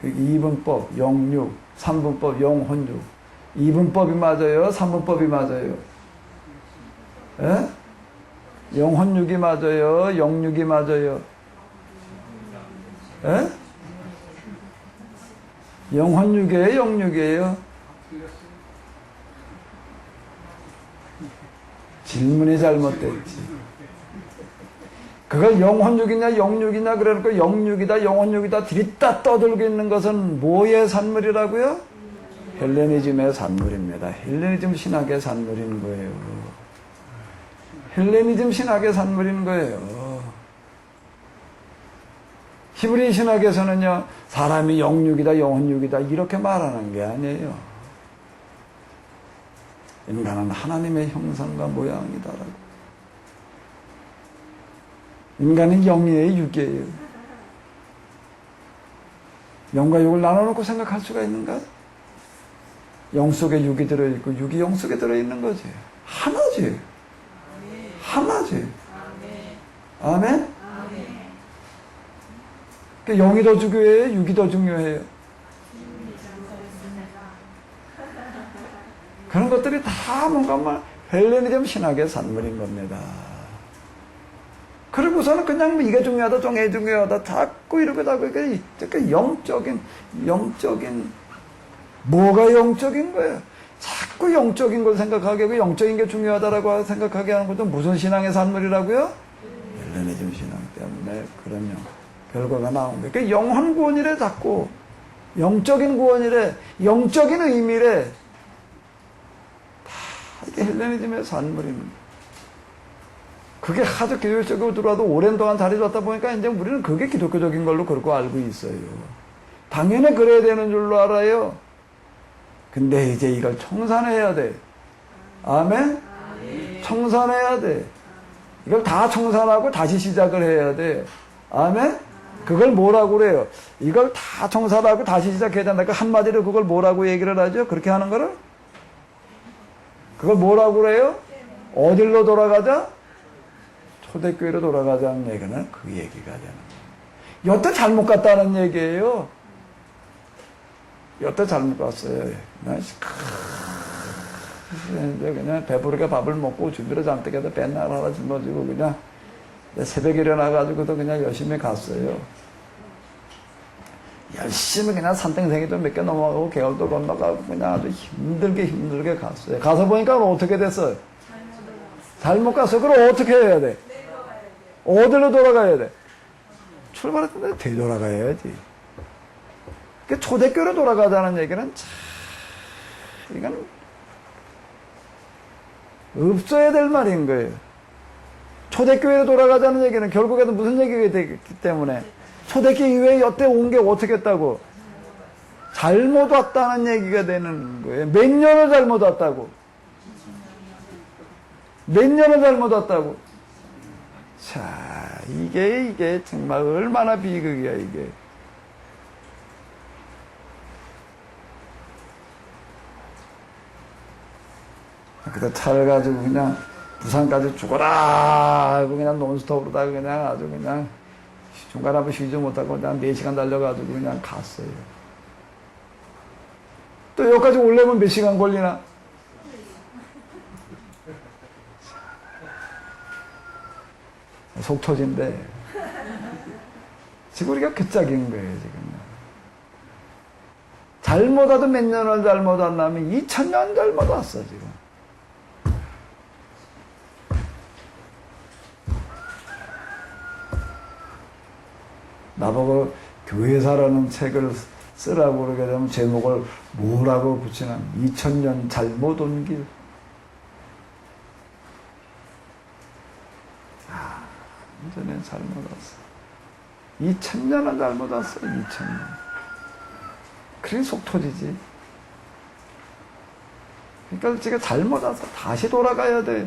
이분법, 영육, 삼분법, 영혼육. 이분법이 맞아요? 삼분법이 맞아요? 예? 영혼육이 맞아요? 영육이 맞아요? 예? 영혼육이에요? 영육이에요? 질문이 잘못됐지. 그걸 영혼육이냐 영육이냐 그러니까 영육이다 영혼육이다 들이다 떠들고 있는 것은 뭐의 산물이라고요? 헬레니즘의 산물입니다. 헬레니즘 신학의 산물인 거예요. 헬레니즘 신학의 산물인 거예요. 히브리 신학에서는요, 사람이 영육이다 영혼육이다 이렇게 말하는 게 아니에요. 인간은 하나님의 형상과 모양이다라고. 인간은 영이에요, 육이에요. 영과 육을 나눠놓고 생각할 수가 있는가? 영 속에 육이 들어있고 육이 영 속에 들어있는 거지. 하나지. 하나지. 아멘? 그러니까 영이 더 중요해요? 육이 더 중요해요? 그런 것들이 다 뭔가 헬레니즘 신학의 산물인 겁니다. 그러고서는 그냥 이게 중요하다, 저게 중요하다, 자꾸 이러고 하고, 그러니까 영적인, 뭐가 영적인 거예요? 자꾸 영적인 걸 생각하게 하고, 영적인 게 중요하다라고 생각하게 하는 것도 무슨 신앙의 산물이라고요? 헬레니즘 신앙 때문에 그런 결과가 나온 거예요. 그러니까 영혼 구원이래, 자꾸. 영적인 구원이래, 영적인 의미래. 다 이게 헬레니즘의 산물입니다. 그게 하도 기독교적으로 들어와도 오랜 동안 자리 잡다 보니까 이제 우리는 그게 기독교적인 걸로 그렇게 알고 있어요. 당연히 그래야 되는 줄로 알아요. 근데 이제 이걸 청산해야 돼. 아멘? 청산해야 돼. 이걸 다 청산하고 다시 시작을 해야 돼. 아멘? 그걸 뭐라고 그래요? 이걸 다 청산하고 다시 시작해야 된다. 그 한마디로 그걸 뭐라고 얘기를 하죠? 그렇게 하는 거를? 그걸 뭐라고 그래요? 어딜로 돌아가자? 초대교회로 돌아가자는 얘기는 그 얘기가 되는 거예요. 여태 잘못 갔다는 얘기예요. 여태 잘못 갔어요. 그냥 배부르게 밥을 먹고 준비를 잔뜩 해서 맨날 하나 짊어지고 그냥 새벽에 일어나가지고도 그냥 열심히 갔어요. 열심히 그냥 산땡생이도 몇 개 넘어가고 개울도 건너가고 그냥 아주 힘들게 갔어요. 가서 보니까 어떻게 됐어요? 잘못 갔어. 그럼 어떻게 해야 돼? 어디로 돌아가야 돼? 출발했는데 되돌아가야지. 그 초대교회로 돌아가자는 얘기는 참, 이건 없어야 될 말인 거예요. 초대교회로 돌아가자는 얘기는 결국에는 무슨 얘기가 되기 때문에 초대교회 이후에 여태 온 게 어떻게 했다고? 잘못 왔다는 얘기가 되는 거예요. 몇 년을 잘못 왔다고? 몇 년을 잘못 왔다고? 자, 이게 정말 얼마나 비극이야, 이게. 그때 차를 가지고 그냥 부산까지 죽어라 하고 그냥 논스톱으로다가 그냥 아주 그냥 중간에 한번 쉬지 못하고 그냥 4시간 달려가지고 그냥 갔어요. 또 여기까지 오려면 몇 시간 걸리나? 속 터진대. 지금 우리가 그 짝인 거예요, 지금. 잘못 와도 몇 년을 잘못 왔나면 2000년 잘못 왔어, 지금. 나보고 교회사라는 책을 쓰라고 그러게 되면 제목을 뭐라고 붙이냐면 2000년 잘못 온 길. 완전히 잘못 왔어. 2000년은 잘못 왔어, 2000년. 그래 속 터지지. 그러니까 제가 잘못 와서 다시 돌아가야 돼.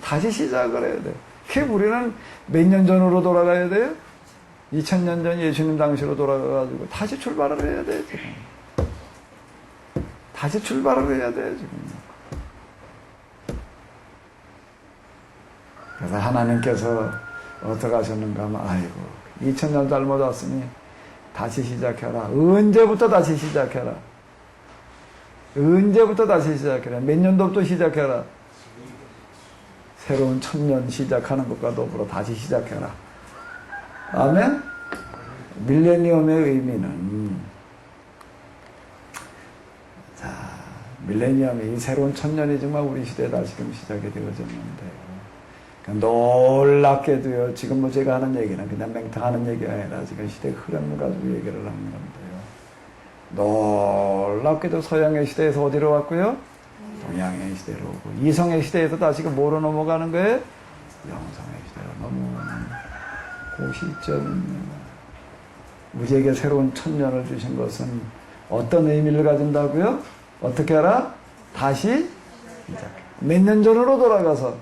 다시 시작을 해야 돼. 그게 우리는 몇 년 전으로 돌아가야 돼요? 2000년 전 예수님 당시로 돌아가가지고 다시 출발을 해야 돼, 지금. 다시 출발을 해야 돼, 지금. 그래서 하나님께서 어떻게 하셨는가 하면, 아이고, 2000년 잘못 왔으니 다시 시작해라. 언제부터 다시 시작해라. 언제부터 다시 시작해라. 몇 년도부터 시작해라. 새로운 1000년 시작하는 것과 더불어 다시 시작해라. 아멘? 밀레니엄의 의미는, 자, 밀레니엄이 이 새로운 1000년이 정말 우리 시대에 다시금 시작이 되어졌는데요. 놀랍게도요, 지금 뭐 제가 하는 얘기는 그냥 맹탕하는 얘기가 아니라 지금 시대 흐름을 가지고 얘기를 하는 건데요. 놀랍게도 서양의 시대에서 어디로 왔고요? 동양의 시대로 오고, 이성의 시대에서 다시금 뭐로 넘어가는 거예요? 영성의 시대로 넘어가는 그 시점입니다. 우리에게 새로운 1000년을 주신 것은 어떤 의미를 가진다고요? 어떻게 하라? 다시 시작. 몇 년 전으로 돌아가서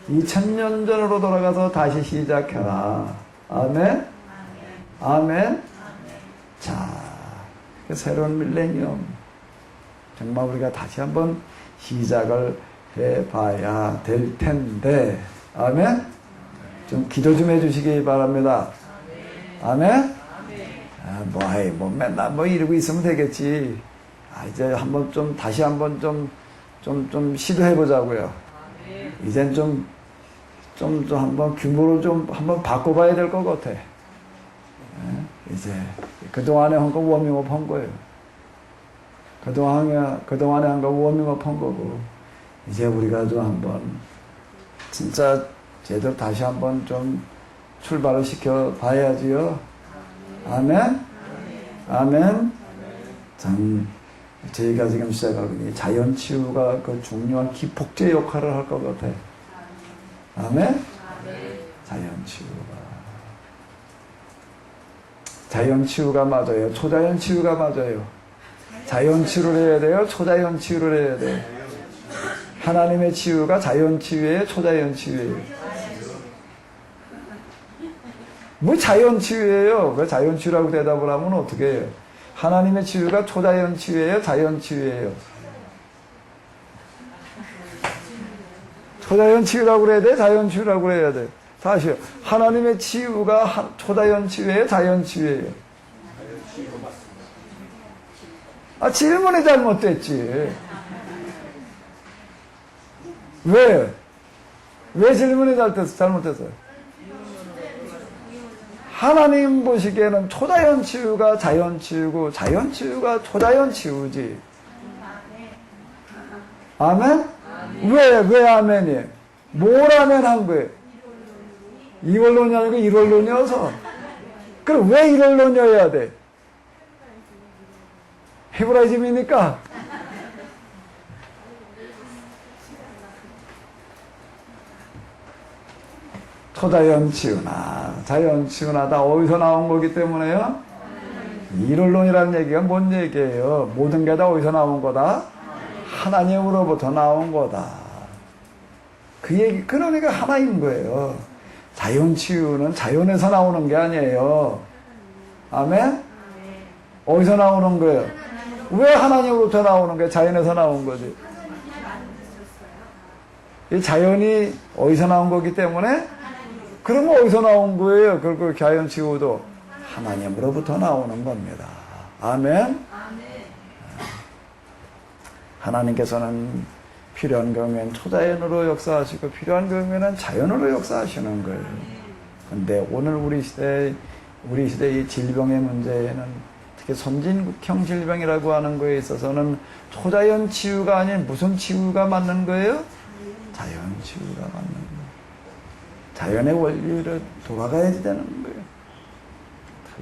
2000년 전으로 돌아가서 다시 시작해라. 아멘? 아멘? 자, 새로운 밀레니엄. 정말 우리가 다시 한번 시작을 해봐야 될 텐데. 아멘? 좀 기도 좀 해주시기 바랍니다. 아멘? 맨날 이러고 있으면 되겠지. 이제 한번 좀, 다시 한번 좀 시도해보자고요. 이젠 좀 한번 규모를 좀 한번 바꿔봐야 될 것 같아. 이제, 그동안에 한 거 워밍업 한 거예요. 그동안에 한 거 워밍업 한 거고, 이제 우리가 좀 한번, 진짜 제대로 다시 한번 좀 출발을 시켜 봐야지요. 아멘? 아멘? 참, 저희가 지금 시작하고 자연치유가 그 중요한 기폭제 역할을 할 것 같아. 아멘? 자연치유가 맞아요. 초자연치유가 맞아요. 자연치유를 해야 돼요. 초자연치유를 해야 돼요. 하나님의 치유가 자연치유예요. 초자연치유예요. 뭐 자연치유예요. 왜 자연치유라고 대답을 하면 어떻게 해요? 하나님의 치유가 초자연치유예요. 자연치유예요. 초자연치유라고 그래야 돼? 자연치유라고 그래야 돼? 다시요. 하나님의 치유가 초자연치유예요? 자연치유예요? 질문이 잘못됐지. 왜? 왜 질문이 잘못됐어요? 하나님 보시기에는 초자연치유가 자연치유고 자연치유가 초자연치유지. 아멘? 왜 아멘이에요? 뭘 아멘한 거예요? 이원론이 아니고 일원론이어서. 그럼 왜 일원론이어야 돼? 히브라이즘이니까. 초자연치유나 자연치유나 다 어디서 나온 거기 때문에요? 일원론이라는 얘기가 뭔 얘기예요? 모든 게 다 어디서 나온 거다? 하나님으로부터 나온 거다. 그 얘기, 그러니까 하나인 거예요. 자연치유는 자연에서 나오는 게 아니에요. 아멘? 어디서 나오는 거예요? 왜 하나님으로부터 나오는 거예요? 자연에서 나온 거지. 이 자연이 어디서 나온 거기 때문에, 그러면 어디서 나온 거예요? 그 자연치유도 하나님으로부터 나오는 겁니다. 아멘? 하나님께서는 필요한 경우에는 초자연으로 역사하시고 필요한 경우에는 자연으로 역사하시는 거예요. 근데 오늘 우리 시대의 질병의 문제에는 특히 선진국형 질병이라고 하는 거에 있어서는 초자연 치유가 아닌 무슨 치유가 맞는 거예요? 자연 치유가 맞는 거예요. 자연의 원리로 돌아가야지 되는 거예요.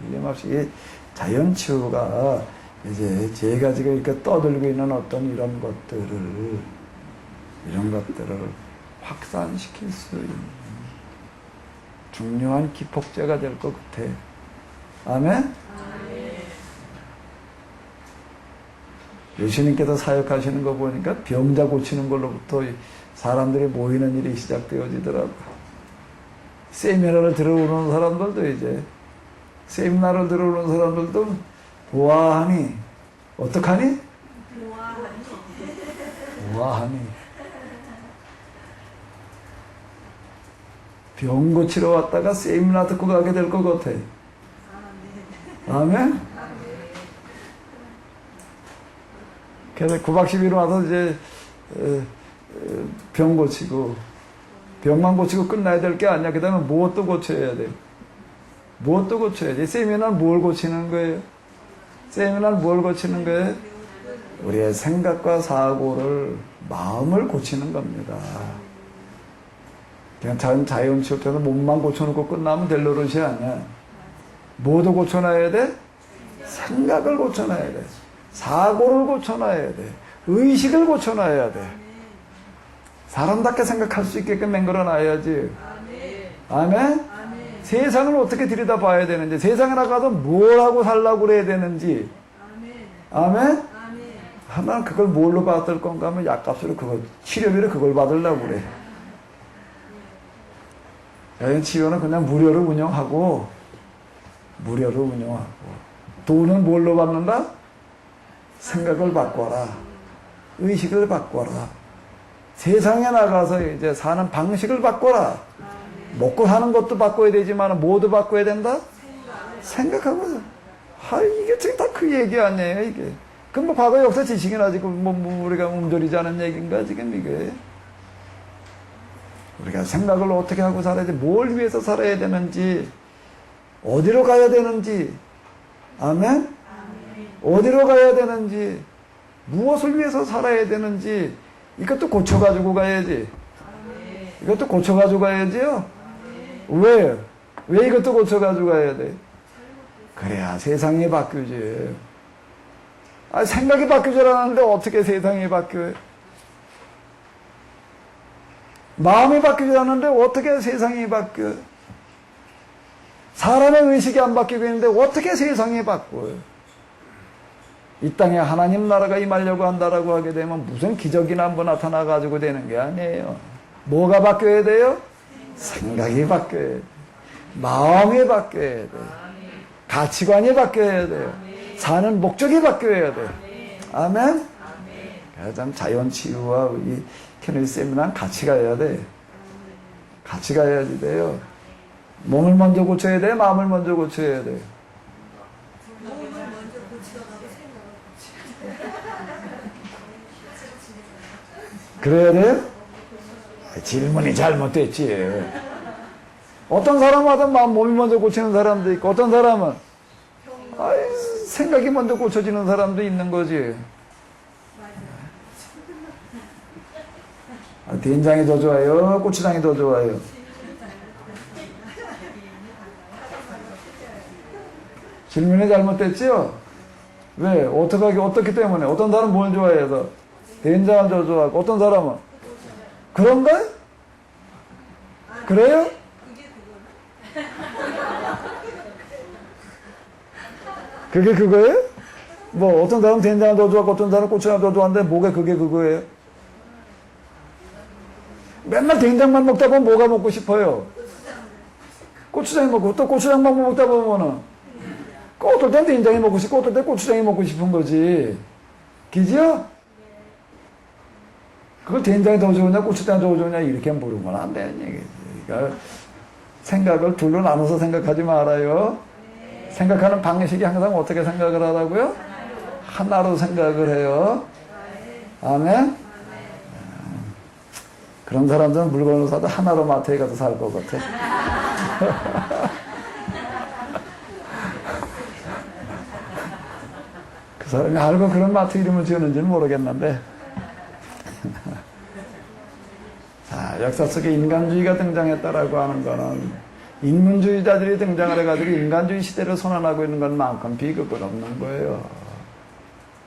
틀림없이 이 자연 치유가 이제 제가 지금 이렇게 떠들고 있는 어떤 이런 것들을 확산시킬 수 있는 중요한 기폭제가 될 것 같아. 아멘? 예수님께서 사역하시는 거 보니까 병자 고치는 걸로부터 사람들이 모이는 일이 시작되어지더라고요. 세미나를 들어오는 사람들도 이제 세미나를 들어오는 사람들도 보아하니 어떡하니? 보아하니 병 고치러 왔다가 세미나 듣고 가게 될 것 같아. 아멘? 그래서 9박 10일 와서 이제 병 고치고 병만 고치고 끝나야 될 게 아니야. 그 다음에 무엇도 고쳐야 돼. 무엇도 고쳐야 돼. 세미나는 뭘 고치는 거예요? 세미나는 뭘 고치는 거예요? 우리의 생각과 사고를, 마음을 고치는 겁니다. 그냥 자연 치울 때는 몸만 고쳐놓고 끝나면 될 노릇이 아니야. 뭐도 고쳐놔야 돼? 생각을 고쳐놔야 돼. 사고를 고쳐놔야 돼. 의식을 고쳐놔야 돼. 사람답게 생각할 수 있게끔 만들어놔야지. 아멘? 세상을 어떻게 들여다봐야 되는지, 세상에 나가서 뭘 하고 살라고 그래야 되는지. 아멘? 하나는 그걸 뭘로 받을 건가 하면 약값으로 그걸, 치료비로 그걸 받으려고 그래. 자연 치료는 그냥 무료로 운영하고, 돈은 뭘로 받는다? 생각을 바꿔라. 의식을 바꿔라. 세상에 나가서 이제 사는 방식을 바꿔라. 먹고 사는 것도 바꿔야 되지만 뭐도 바꿔야 된다? 생각하고. 이게 지금 다 그 얘기 아니에요, 이게. 그럼 뭐 과거 역사 지식이나 지금 우리가 움절이지 않은 얘기인가, 지금 이게. 우리가 생각을 어떻게 하고 살아야 돼? 뭘 위해서 살아야 되는지, 어디로 가야 되는지, 아멘? 어디로 가야 되는지, 무엇을 위해서 살아야 되는지, 이것도 고쳐가지고 가야지. 이것도 고쳐가지고 가야지요. 왜? 왜 이것도 고쳐가지고 가야 돼? 그래야 세상이 바뀌지. 생각이 바뀌지 않았는데 어떻게 세상이 바뀌어요? 마음이 바뀌지 않는데 어떻게 세상이 바뀌어요? 사람의 의식이 안 바뀌고 있는데 어떻게 세상이 바뀌어요? 이 땅에 하나님 나라가 임하려고 한다라고 하게 되면 무슨 기적이나 한번 나타나가지고 되는 게 아니에요. 뭐가 바뀌어야 돼요? 생각이 바뀌어야 돼요. 마음이 바뀌어야 돼요. 가치관이 바뀌어야 돼요. 사는 목적이 바뀌어야 돼요. 아멘? 그래서 자연치유와 이 캐널 세미나는 같이 가야 돼. 같이 가야지 돼요. 몸을 먼저 고쳐야 돼? 마음을 먼저 고쳐야 돼? 그래야 돼? 질문이 잘못됐지. 어떤 사람마다 몸이 먼저 고치는 사람도 있고, 어떤 사람은 생각이 먼저 고쳐지는 사람도 있는 거지. 된장이 더 좋아요? 고추장이 더 좋아요? 질문이 잘못됐지요? 왜? 어떻기 때문에? 어떤 사람은 뭘 좋아해서? 된장을 더 좋아하고, 어떤 사람은? 그런가요? 그래요? 그게 그거예요? 뭐, 어떤 사람은 된장을 더 좋아하고, 어떤 사람은 고추장을 더 좋아하는데, 뭐가 그게 그거예요? 맨날 된장만 먹다 보면 뭐가 먹고 싶어요? 고추장이 먹고, 또 고추장만 먹다 보면은, 어떨 땐 된장이 먹고 싶고, 어떨 땐 고추장이 먹고 싶은 거지. 그죠? 그걸 된장이 더 좋으냐, 고추장이 더 좋으냐, 이렇게 물으면 안 되는 얘기지. 그러니까 생각을 둘로 나눠서 생각하지 말아요. 생각하는 방식이 항상 어떻게 생각을 하라고요? 하나로 생각을 해요. 아멘? 그런 사람들은 물건을 사도 하나로 마트에 가서 살 것 같아. 그 사람이 알고 그런 마트 이름을 지었는지는 모르겠는데. 자, 역사 속에 인간주의가 등장했다라고 하는 거는 인문주의자들이 등장을 해가지고 인간주의 시대를 선언하고 있는 것만큼 비극은 없는 거예요.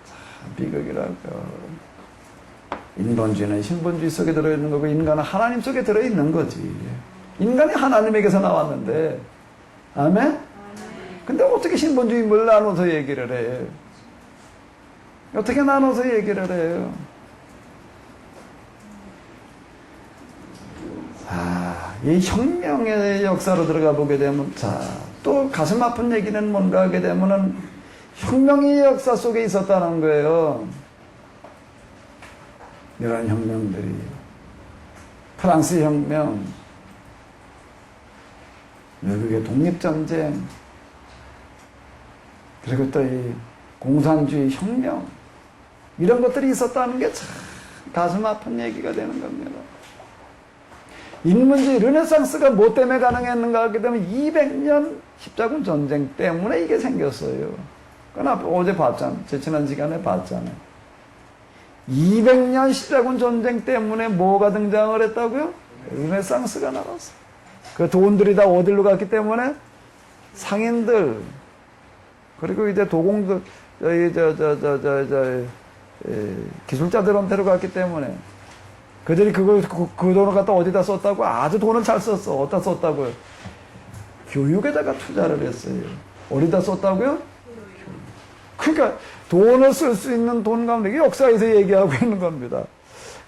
참 비극이라고요. 인본주의는 신본주의 속에 들어있는 거고 인간은 하나님 속에 들어있는 거지. 인간이 하나님에게서 나왔는데, 아멘? 근데 어떻게 신본주의를 나눠서 얘기를 해? 어떻게 나눠서 얘기를 해요? 자, 이 혁명의 역사로 들어가 보게 되면, 자, 또 가슴 아픈 얘기는 뭔가 하게 되면은 혁명의 역사 속에 있었다는 거예요. 이런 혁명들이. 프랑스 혁명, 미국의 독립전쟁, 그리고 또 이 공산주의 혁명, 이런 것들이 있었다는 게 참 가슴 아픈 얘기가 되는 겁니다. 인문주의 르네상스가 뭐 때문에 가능했는가 하게 되면 200년 십자군 전쟁 때문에 이게 생겼어요. 그건 어제 봤잖아요. 제 지난 시간에 봤잖아요. 200년 십자군 전쟁 때문에 뭐가 등장을 했다고요? 르네상스가 나왔어요. 그 돈들이 다 어디로 갔기 때문에 상인들, 그리고 이제 도공들, 기술자들한테로 갔기 때문에 그들이 그 돈을 갖다 어디다 썼다고? 아주 돈을 잘 썼어. 어디다 썼다고요? 교육에다가 투자를 했어요. 어디다 썼다고요? 그러니까 돈을 쓸 수 있는 돈 가운데 역사에서 얘기하고 있는 겁니다.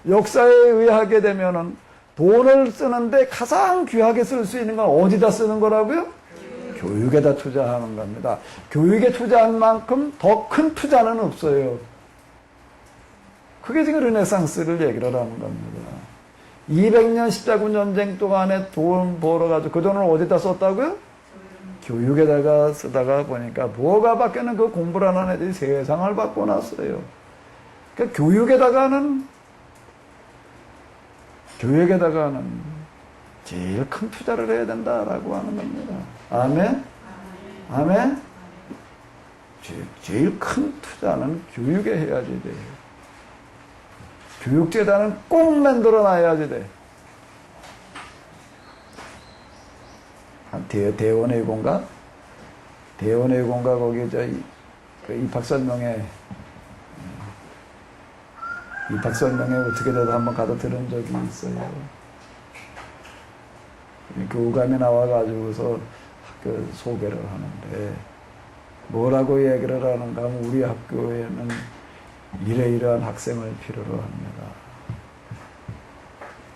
역사에 의하게 되면은 돈을 쓰는데 가장 귀하게 쓸 수 있는 건 어디다 쓰는 거라고요? 교육에다 투자하는 겁니다. 교육에 투자한 만큼 더 큰 투자는 없어요. 그게 지금 르네상스를 얘기를 하는 겁니다. 200년 십자군 전쟁 동안에 돈 벌어가지고 그 돈을 어디다 썼다고요? 교육에다가 쓰다가 보니까 뭐가 바뀌었는 그 공부를 하는 애들이 세상을 바꿔놨어요. 그러니까 교육에다가는 제일 큰 투자를 해야 된다라고 하는 겁니다. 아멘? 아멘? 제일 큰 투자는 교육에 해야지 돼요. 교육재단은 꼭 만들어 놔야지 돼. 대원외고인가? 대원외고인가 거기 입학설명회 어떻게 돼도 한번 가서 들은 적이 있어요. 교감이 나와가지고서 학교 소개를 하는데 뭐라고 얘기를 하는가 하면 우리 학교에는 이러이러한 학생을 필요로 합니다.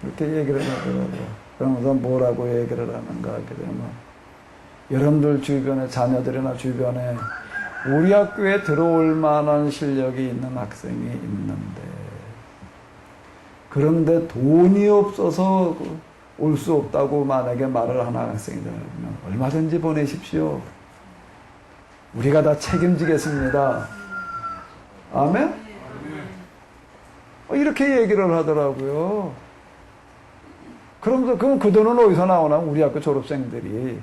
이렇게 얘기를 하더라고요. 그러면서 뭐라고 얘기를 하는가 하게 되면 여러분들 주변에 자녀들이나 주변에 우리 학교에 들어올 만한 실력이 있는 학생이 있는데 그런데 돈이 없어서 올 수 없다고 만약에 말을 하는 학생이라면 얼마든지 보내십시오. 우리가 다 책임지겠습니다. 아멘? 이렇게 얘기를 하더라고요. 그러면서 그럼 그 돈은 어디서 나오나? 우리 학교 졸업생들이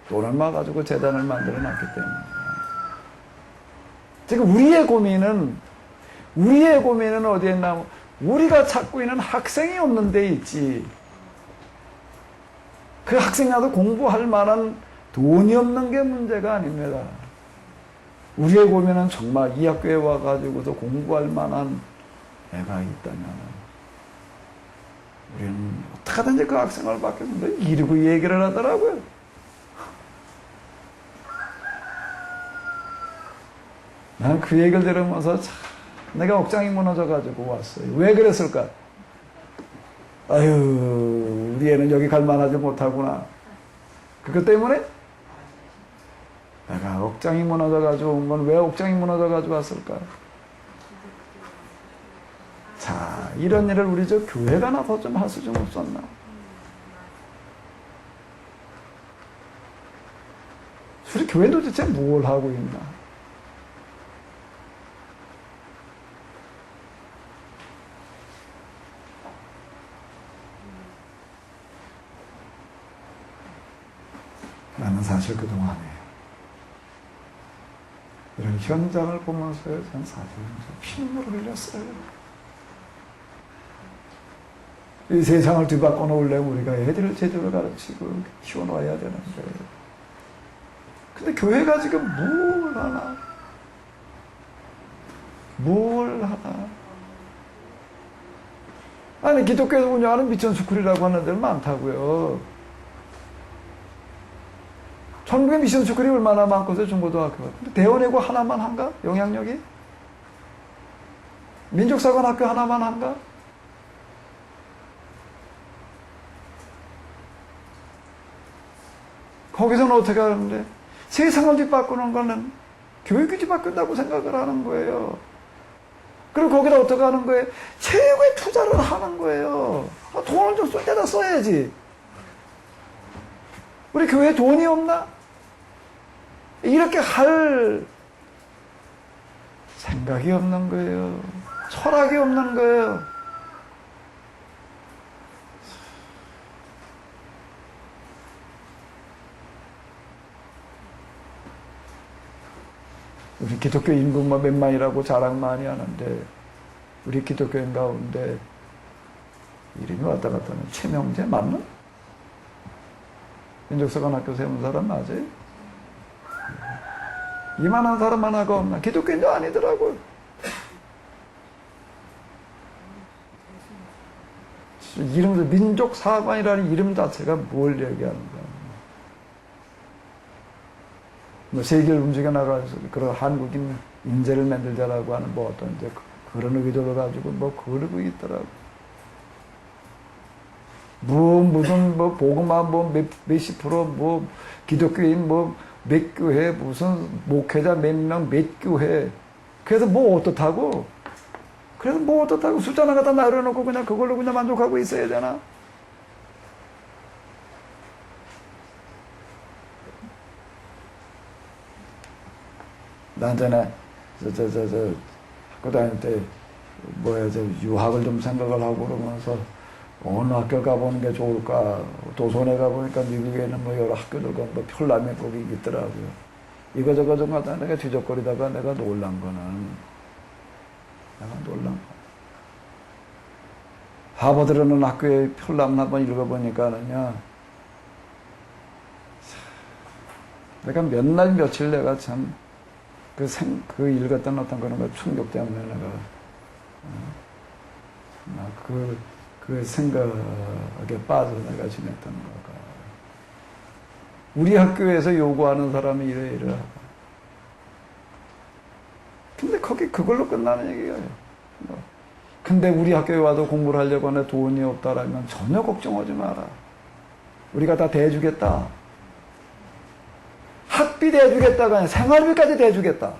돈을 모아가지고 재단을 만들어 놨기 때문에. 지금 우리의 고민은 어디에 있나? 우리가 찾고 있는 학생이 없는 데 있지. 그 학생이라도 공부할 만한 돈이 없는 게 문제가 아닙니다. 우리의 고민은 정말 이 학교에 와가지고도 공부할 만한 애가 있다면 우리는 어떻게든지 그 학생을 바뀌었는데 이러고 얘기를 하더라고요. 나는 그 얘기를 들으면서 참 내가 억장이 무너져가지고 왔어요. 왜 그랬을까? 아유, 우리 애는 여기 갈만하지 못하구나. 그것 때문에 내가 억장이 무너져가지고 온 건 왜 억장이 무너져가지고 왔을까? 자, 이런 일을 우리 저 교회가 나서 좀 할 수 좀 없었나? 우리 교회도 도대체 뭘 하고 있나? 나는 사실 그동안에 이런 현장을 보면서요, 전 사실 피눈물을 흘렸어요. 이 세상을 뒤바꿔 놓으려면 우리가 애들을 제대로 가르치고 키워놔야 되는데, 근데 교회가 지금 뭘 하나? 뭘 하나? 아니, 기독교에서 운영하는 미션스쿨이라고 하는 데는 많다고요. 전국에 미션스쿨이 얼마나 많거든요, 중고등학교가. 근데 대원외고 하나만 한가? 영향력이? 민족사관학교 하나만 한가? 거기서는 어떻게 하는데? 세상을 뒤바꾸는 거는 교육이 뒤바꾼다고 생각을 하는 거예요. 그리고 거기다 어떻게 하는 거예요? 체육에 투자를 하는 거예요. 돈을 좀 쏠 때다 써야지. 우리 교회에 돈이 없나? 이렇게 할 생각이 없는 거예요. 철학이 없는 거예요. 우리 기독교 인구만 몇만이라고 자랑 많이 하는데, 우리 기독교인 가운데 이름이 왔다 갔다 하는 최명재 맞나? 민족사관학교 세운 사람 맞아요? 이만한 사람 하나가 없나? 기독교인도 아니더라고요. 이름도 민족사관이라는 이름 자체가 뭘 얘기하는가? 뭐 세계를 움직여 나가서 그런 한국인 인재를 만들자라고 하는 뭐 어떤 이제 그런 의도를 가지고 뭐 그러고 있더라고. 무슨 뭐 복음화 뭐 몇십 프로 뭐 기독교인 뭐 몇 교회 무슨 목회자 몇 명 몇 교회. 그래서 뭐 어떻다고? 그래서 뭐 어떻다고 숫자 하나 갖다 나열해놓고 그냥 그걸로 그냥 만족하고 있어야 되나? 난 전에 학교 다닐 때 유학을 좀 생각을 하고 그러면서 어느 학교 가보는 게 좋을까? 도선에 가보니까 미국에는 뭐 여러 학교들과 뭐 편람회 거기 있더라고요. 이거저거 좀 하다 내가 뒤적거리다가 내가 놀란 거는, 하버드라는 학교의 편람을 한번 읽어보니까는요, 내가 몇 날 며칠 내가 참 그 읽었던 어떤 그런 거 충격 때문에 내가, 그 생각에 빠져 내가 지냈던 거가. 우리 학교에서 요구하는 사람이 이래. 근데 그걸로 끝나는 얘기예요. 근데 우리 학교에 와도 공부를 하려고 하는데 돈이 없다라면 전혀 걱정하지 마라. 우리가 다 대주겠다. 학비 대주겠다가 아니라 생활비까지 대주겠다.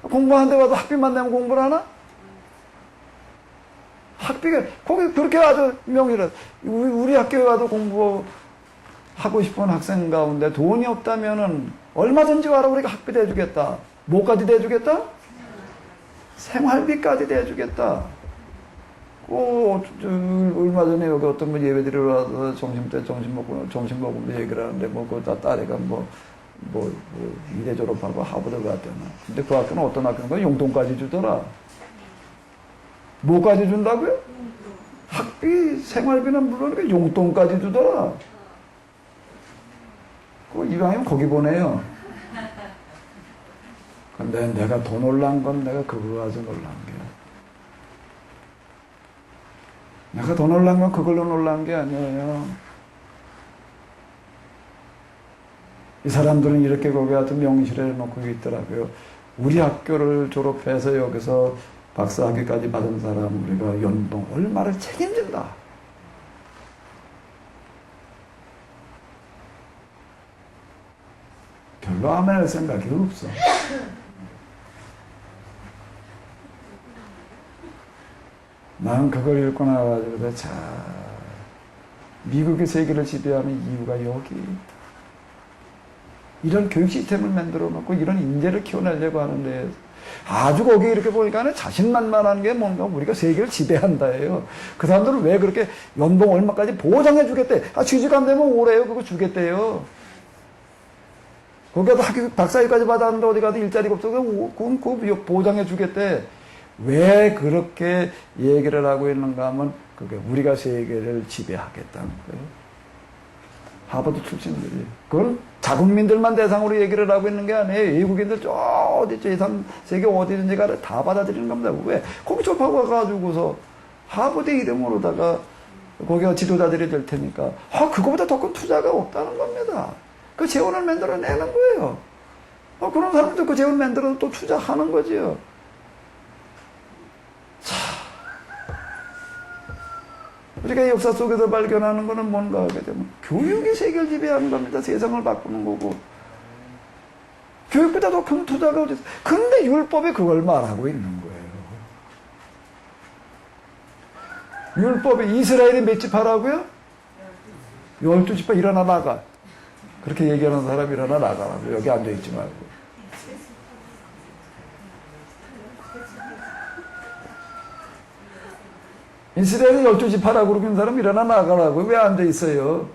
공부하는데 와도 학비만 내면 공부를 하나? 학비가, 거기 그렇게 아주 명의를, 우리 학교에 와도 공부하고 싶은 학생 가운데 돈이 없다면은 얼마든지 와라, 우리가 학비 대주겠다. 뭐까지 대주겠다? 생활비까지 대주겠다. 얼마 전에 여기 어떤 분 예배 드리러 와서 점심 먹고 얘기를 하는데, 딸애가 이대 졸업하고 하버드 갔대나. 근데 그 학교는 어떤 학교인가? 용돈까지 주더라. 뭐까지 준다고요? 학비, 생활비는 물론 용돈까지 주더라. 이왕이면 거기 보내요. 근데 내가 더 놀란 건 내가 그거 가지고 놀란 게. 내가 더 놀란 건 그걸로 놀란 게 아니에요. 이 사람들은 이렇게 거기 같은 명실에 놓고 있더라고요. 우리 학교를 졸업해서 여기서 박사학위까지 받은 사람 우리가 연봉 얼마를 책임진다. 별로 아멘할 생각이 없어. 나는 그걸 읽고 나가지고 미국의 세계를 지배하는 이유가 여기 있다. 이런 교육 시스템을 만들어 놓고 이런 인재를 키워내려고 하는데 아주 거기에 이렇게 보니까 자신만만한 게 뭔가 우리가 세계를 지배한다예요. 그 사람들은 왜 그렇게 연봉 얼마까지 보장해 주겠대. 취직 안 되면 오래요. 그거 주겠대요. 거기 가서 학위 박사학위까지 받았는데 어디 가도 일자리가 없어서 그거 보장해 주겠대. 왜 그렇게 얘기를 하고 있는가 하면 그게 우리가 세계를 지배하겠다는 거예요. 하버드 출신들이. 그건 자국민들만 대상으로 얘기를 하고 있는 게 아니에요. 외국인들 저 어디 제3 세계 어디든지 가를 다 받아들이는 겁니다. 왜? 거기 졸업하고 가가지고서 하버드 이름으로다가 거기가 지도자들이 될 테니까 그거보다 더 큰 투자가 없다는 겁니다. 그 재원을 만들어내는 거예요. 그런 사람들 그 재원 만들어서 또 투자하는 거지요. 우리가 역사 속에서 발견하는 거는 뭔가 하게 되면 교육이 세계를 지배하는 겁니다. 세상을 바꾸는 거고. 교육보다 더 큰 투자가 어디 있어. 근데 율법이 그걸 말하고 있는 거예요. 율법이 이스라엘이 몇 지파라고요? 12지파 일어나 나가. 그렇게 얘기하는 사람 일어나 나가라고. 여기 앉아있지 말고. 이스라엘이 12지파라고 그러는 사람 일어나 나가라고. 왜 앉아있어요?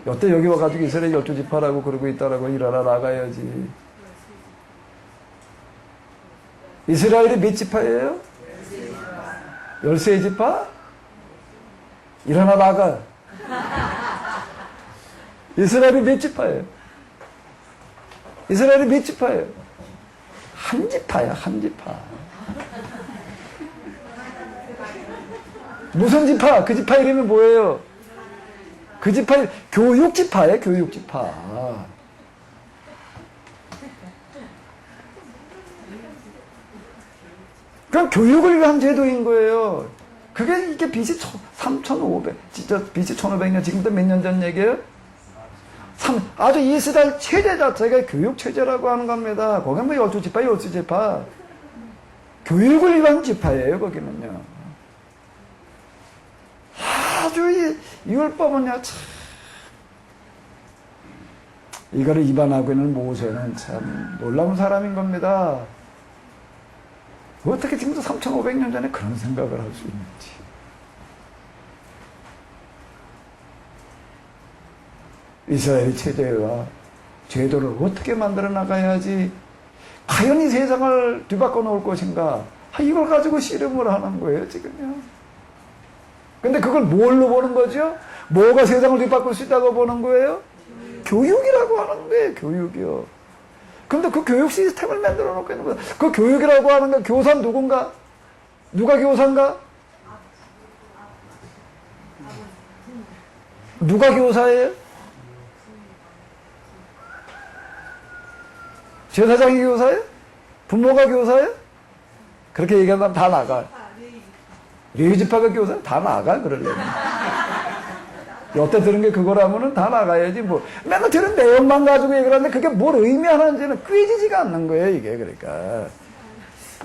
여태 여기 와가지고 이스라엘 12지파라고 그러고 있다라고 일어나 나가야지. 이스라엘이 몇 지파예요? 13지파? 일어나 나가. 이스라엘이 몇 지파예요? 이스라엘이 몇 지파예요? 한 지파야, 한 지파. 무슨 지파? 그 지파 이름이 뭐예요? 그 지파, 교육지파예요, 교육지파. 그럼 교육을 위한 제도인 거예요. 그게 이게 BC 3,500, 진짜 BC 1,500년, 지금부터 몇 년 전 얘기예요? 아주 이스라엘 체제 자체가 교육체제라고 하는 겁니다. 거기는 뭐 12지파, 12지파. 교육을 위한 지파예요, 거기는요. 아주 이 율법은요, 참. 이거를 위반하고 있는 모세는 참 놀라운 사람인 겁니다. 어떻게 지금도 3,500년 전에 그런 생각을 할 수 있는지. 이스라엘 체제와 제도를 어떻게 만들어 나가야지 과연 이 세상을 뒤바꿔 놓을 것인가. 이걸 가지고 씨름을 하는 거예요, 지금요. 근데 그걸 뭘로 보는 거죠? 뭐가 세상을 뒤바꿀 수 있다고 보는 거예요? 교육이라고 하는 거예요, 교육이요. 근데 그 교육 시스템을 만들어 놓고 있는 거예요. 그 교육이라고 하는 거, 교사는 누군가? 누가 교사인가? 누가 교사예요? 제사장이 교사예요? 부모가 교사예요? 그렇게 얘기하면 다 나가. 레위지파가 교사는 다 나가, 그러려면. 여태 들은 게 그거라면은 다 나가야지, 뭐. 맨날 들은 내용만 가지고 얘기를 하는데 그게 뭘 의미하는지는 꿰지지가 않는 거예요, 이게, 그러니까.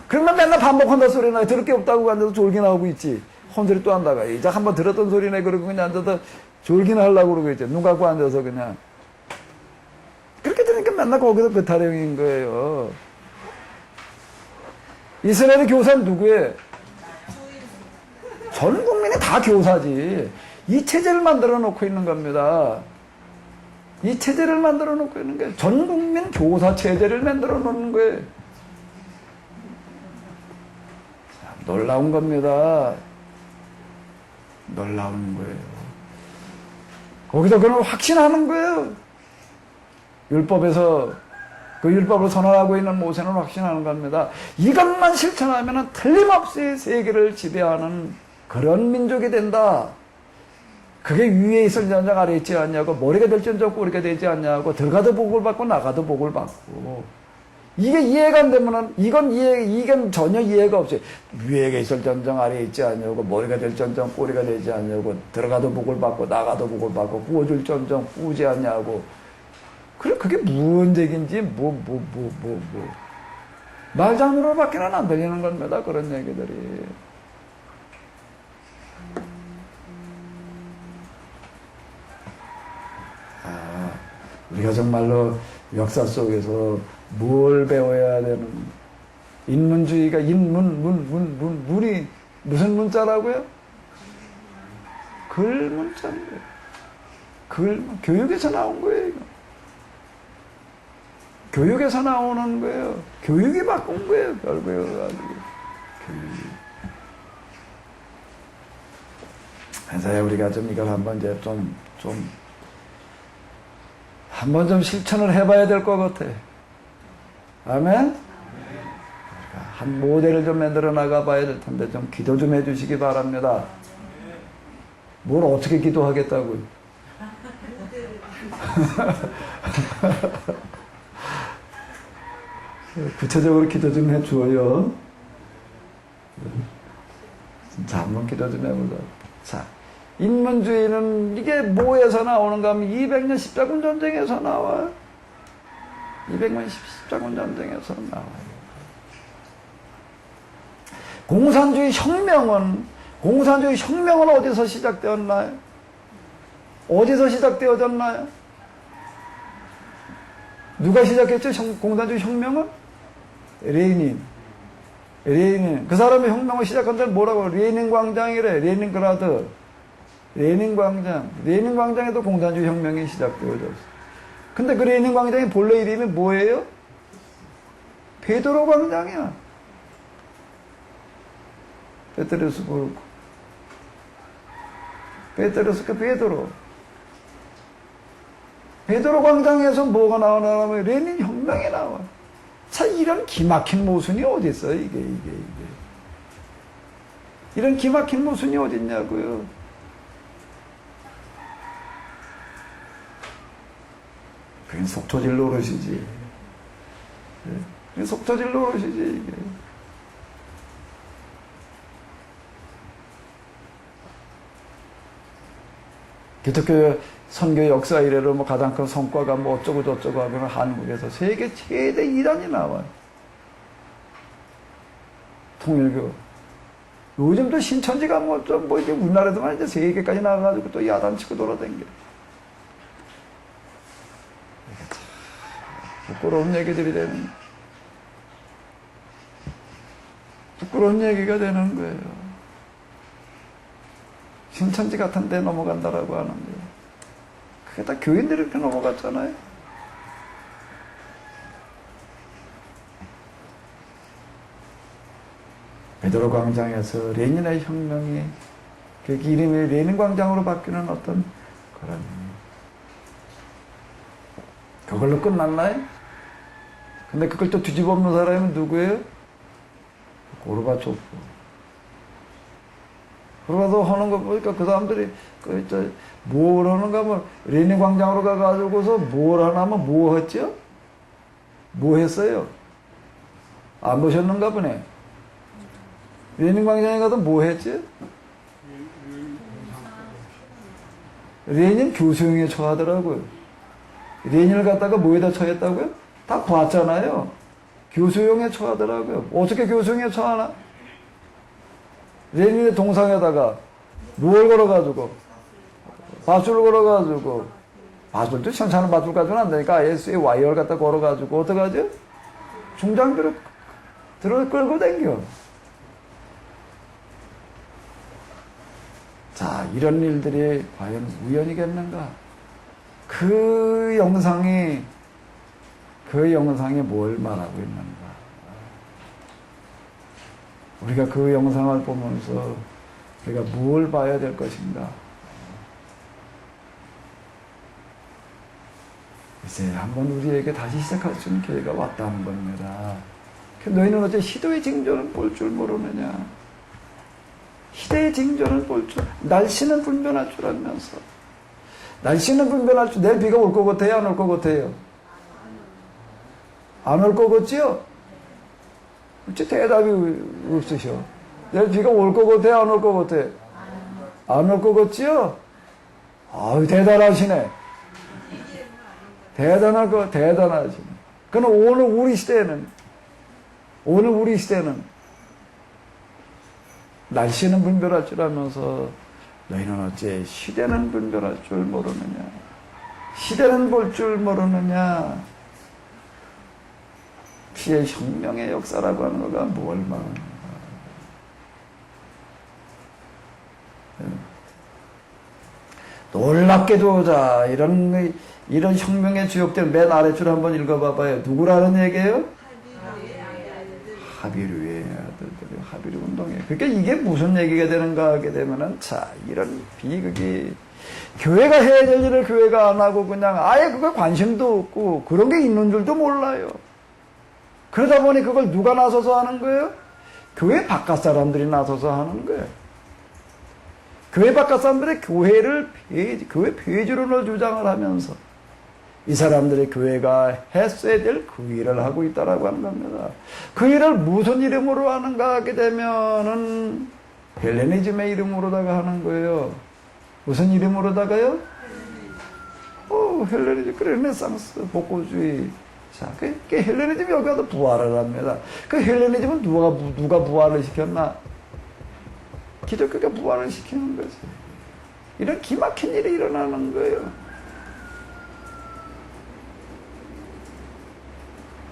그러면 맨날 반복한다 소리나, 들을 게 없다고 앉아서 졸기 나오고 있지. 헛소리 또 한다가. 이제 한번 들었던 소리네, 그러고 그냥 앉아서 졸기나 하려고 그러고 있지. 눈 감고 앉아서 그냥. 그렇게 들으니까 맨날 거기서 그 타령인 거예요. 이스라엘의 교사는 누구예요? 전 국민이 다 교사지. 이 체제를 만들어 놓고 있는 겁니다. 이 체제를 만들어 놓고 있는 게 전 국민 교사 체제를 만들어 놓는 거예요. 놀라운 겁니다. 놀라운 거예요. 거기서 그걸 확신하는 거예요. 율법에서 그 율법을 선언하고 있는 모세는 확신하는 겁니다. 이것만 실천하면 틀림없이 세계를 지배하는 그런 민족이 된다. 그게 위에 있을지언정 아래에 있지 않냐고, 머리가 될지언정 꼬리가 되지 않냐고, 들어가도 복을 받고 나가도 복을 받고. 이게 이해가 안 되면은 이건 전혀 이해가 없어요. 위에 있을지언정 아래에 있지 않냐고, 머리가 될지언정 꼬리가 되지 않냐고, 들어가도 복을 받고 나가도 복을 받고, 구워줄지언정 구우지 않냐고. 그래, 그게 무슨 얘기인지, 말장난으로밖에는 안 들리는 겁니다, 그런 얘기들이. 우리가 정말로 역사 속에서 뭘 배워야 되는, 인문주의가 문이 무슨 문자라고요? 글문자인 거예요. 교육에서 나온 거예요, 이거. 교육에서 나오는 거예요. 교육이 바꾼 거예요, 결국에. 그래서 우리가 좀 이걸 한번 이제 한번 좀 실천을 해봐야 될 것 같아. 아멘? 한 모델을 좀 만들어 나가 봐야 될 텐데, 좀 기도 좀 해주시기 바랍니다. 뭘 어떻게 기도하겠다고요? 구체적으로 기도 좀 해줘요. 진짜 한번 기도 좀 해보자. 자, 인문주의는 이게 뭐에서 나오는가 하면 200년 십자군 전쟁에서 나와요. 200년 십자군 전쟁에서 나와요. 공산주의 혁명은 어디서 시작되었나요? 어디서 시작되어졌나요? 누가 시작했죠? 공산주의 혁명은? 레닌. 그 사람이 혁명을 시작한 데는 뭐라고? 레닌 광장이래. 레닌그라드. 레닌 광장에도 공산주의 혁명이 시작되어졌어. 근데 그 레닌 광장의 본래 이름이 뭐예요? 베드로 광장이야. 베드로. 베드로 광장에서 뭐가 나오나 하면 레닌 혁명이 나와. 자, 이런 기막힌 모순이 어디 있어요, 이게. 이런 기막힌 모순이 어디 있냐고요. 그게 속초질 노릇이지. 그게 속초질 노릇이지, 이게. 기독교 선교 역사 이래로 뭐 가장 큰 성과가 뭐 어쩌고 저쩌고 하면 한국에서 세계 최대 이단이 나와요. 통일교. 요즘 또 신천지가 뭐 이제 우리나라에서만 이제 세계까지 나가가지고 또 야단 치고 돌아다녀. 부끄러운 얘기들이 되는, 부끄러운 얘기가 되는 거예요. 신천지 같은 데 넘어간다라고 하는데, 그게 다 교인들이 이렇게 넘어갔잖아요. 베드로 광장에서 레닌의 혁명이, 그 이름이 레닌 광장으로 바뀌는 어떤 그런, 그걸로 끝났나요? 근데 그걸 또 뒤집어 엎는 사람은 누구예요? 고르바초프. 그러고서 하는 거 보니까 그 사람들이 뭘 하는가 하면 레닌 광장으로 가가지고서 뭘 하냐면 뭐 했죠? 뭐 했어요? 안 보셨는가 보네. 레닌 광장에 가서 뭐 했지? 레닌 교수형에 처하더라고요. 레닌을 갖다가 뭐에다 처했다고요? 다 봤잖아요. 교수형에 처하더라고요. 어떻게 교수형에 처하나? 레닌의 동상에다가 뭘 걸어가지고, 밧줄을 걸어가지고, 밧줄도 시원찮은 밧줄 가지고는 안 되니까 AS의 와이어를 갖다 걸어가지고 어떡하죠? 중장비를 끌고 댕겨. 자, 이런 일들이 과연 우연이겠는가? 그 영상이 뭘 말하고 있는가? 우리가 그 영상을 보면서 우리가 뭘 봐야 될 것인가? 이제 한번 우리에게 다시 시작할 수 있는 기회가 왔다는 겁니다. 너희는 어째 시대의 징조는 볼 줄 모르느냐? 시대의 징조는 볼 줄, 날씨는 분별할 줄 알면서. 날씨는 분별할 줄, 내일 비가 올 것 같아요? 안 올 것 같아요? 안 올 것 같지요? 어째 대답이 없으셔. 내일 비가 올 것 같아요? 안 올 것 같아요? 안 올 것 같지요? 아유, 대단하시네. 대단하시네. 그럼 오늘 우리 시대는 날씨는 분별할 줄 알면서 너희는 어째 시대는 분별할 줄 모르느냐. 시대는 볼 줄 모르느냐. 피의 혁명의 역사라고 하는 거가 뭘 말하는가. 놀랍게도 자 이런 혁명의 주역들 맨 아래줄 한번 읽어봐봐요. 누구라는 얘기예요? 하비루의 아들들이 하비루 운동이에요. 그러니까 이게 무슨 얘기가 되는가 하게 되면은 자 이런 비극이 교회가 해야 될 일을 교회가 안 하고 그냥 아예 그거 관심도 없고 그런 게 있는 줄도 몰라요. 그러다 보니 그걸 누가 나서서 하는 거예요? 교회 바깥 사람들이 나서서 하는 거예요. 교회 바깥 사람들이 교회 폐지론을 주장을 하면서 이 사람들이 교회가 했어야 될 그 일을 하고 있다라고 하는 겁니다. 그 일을 무슨 이름으로 하는가 하게 되면은 헬레니즘의 이름으로다가 하는 거예요. 무슨 이름으로다가요? 헬레니즘, 르네상스, 복고주의. 자, 그 헬레니즘이 여기 와서 부활을 합니다. 그 헬레니즘은 누가 부활을 시켰나? 기독교가 부활을 시키는 거지. 이런 기막힌 일이 일어나는 거예요.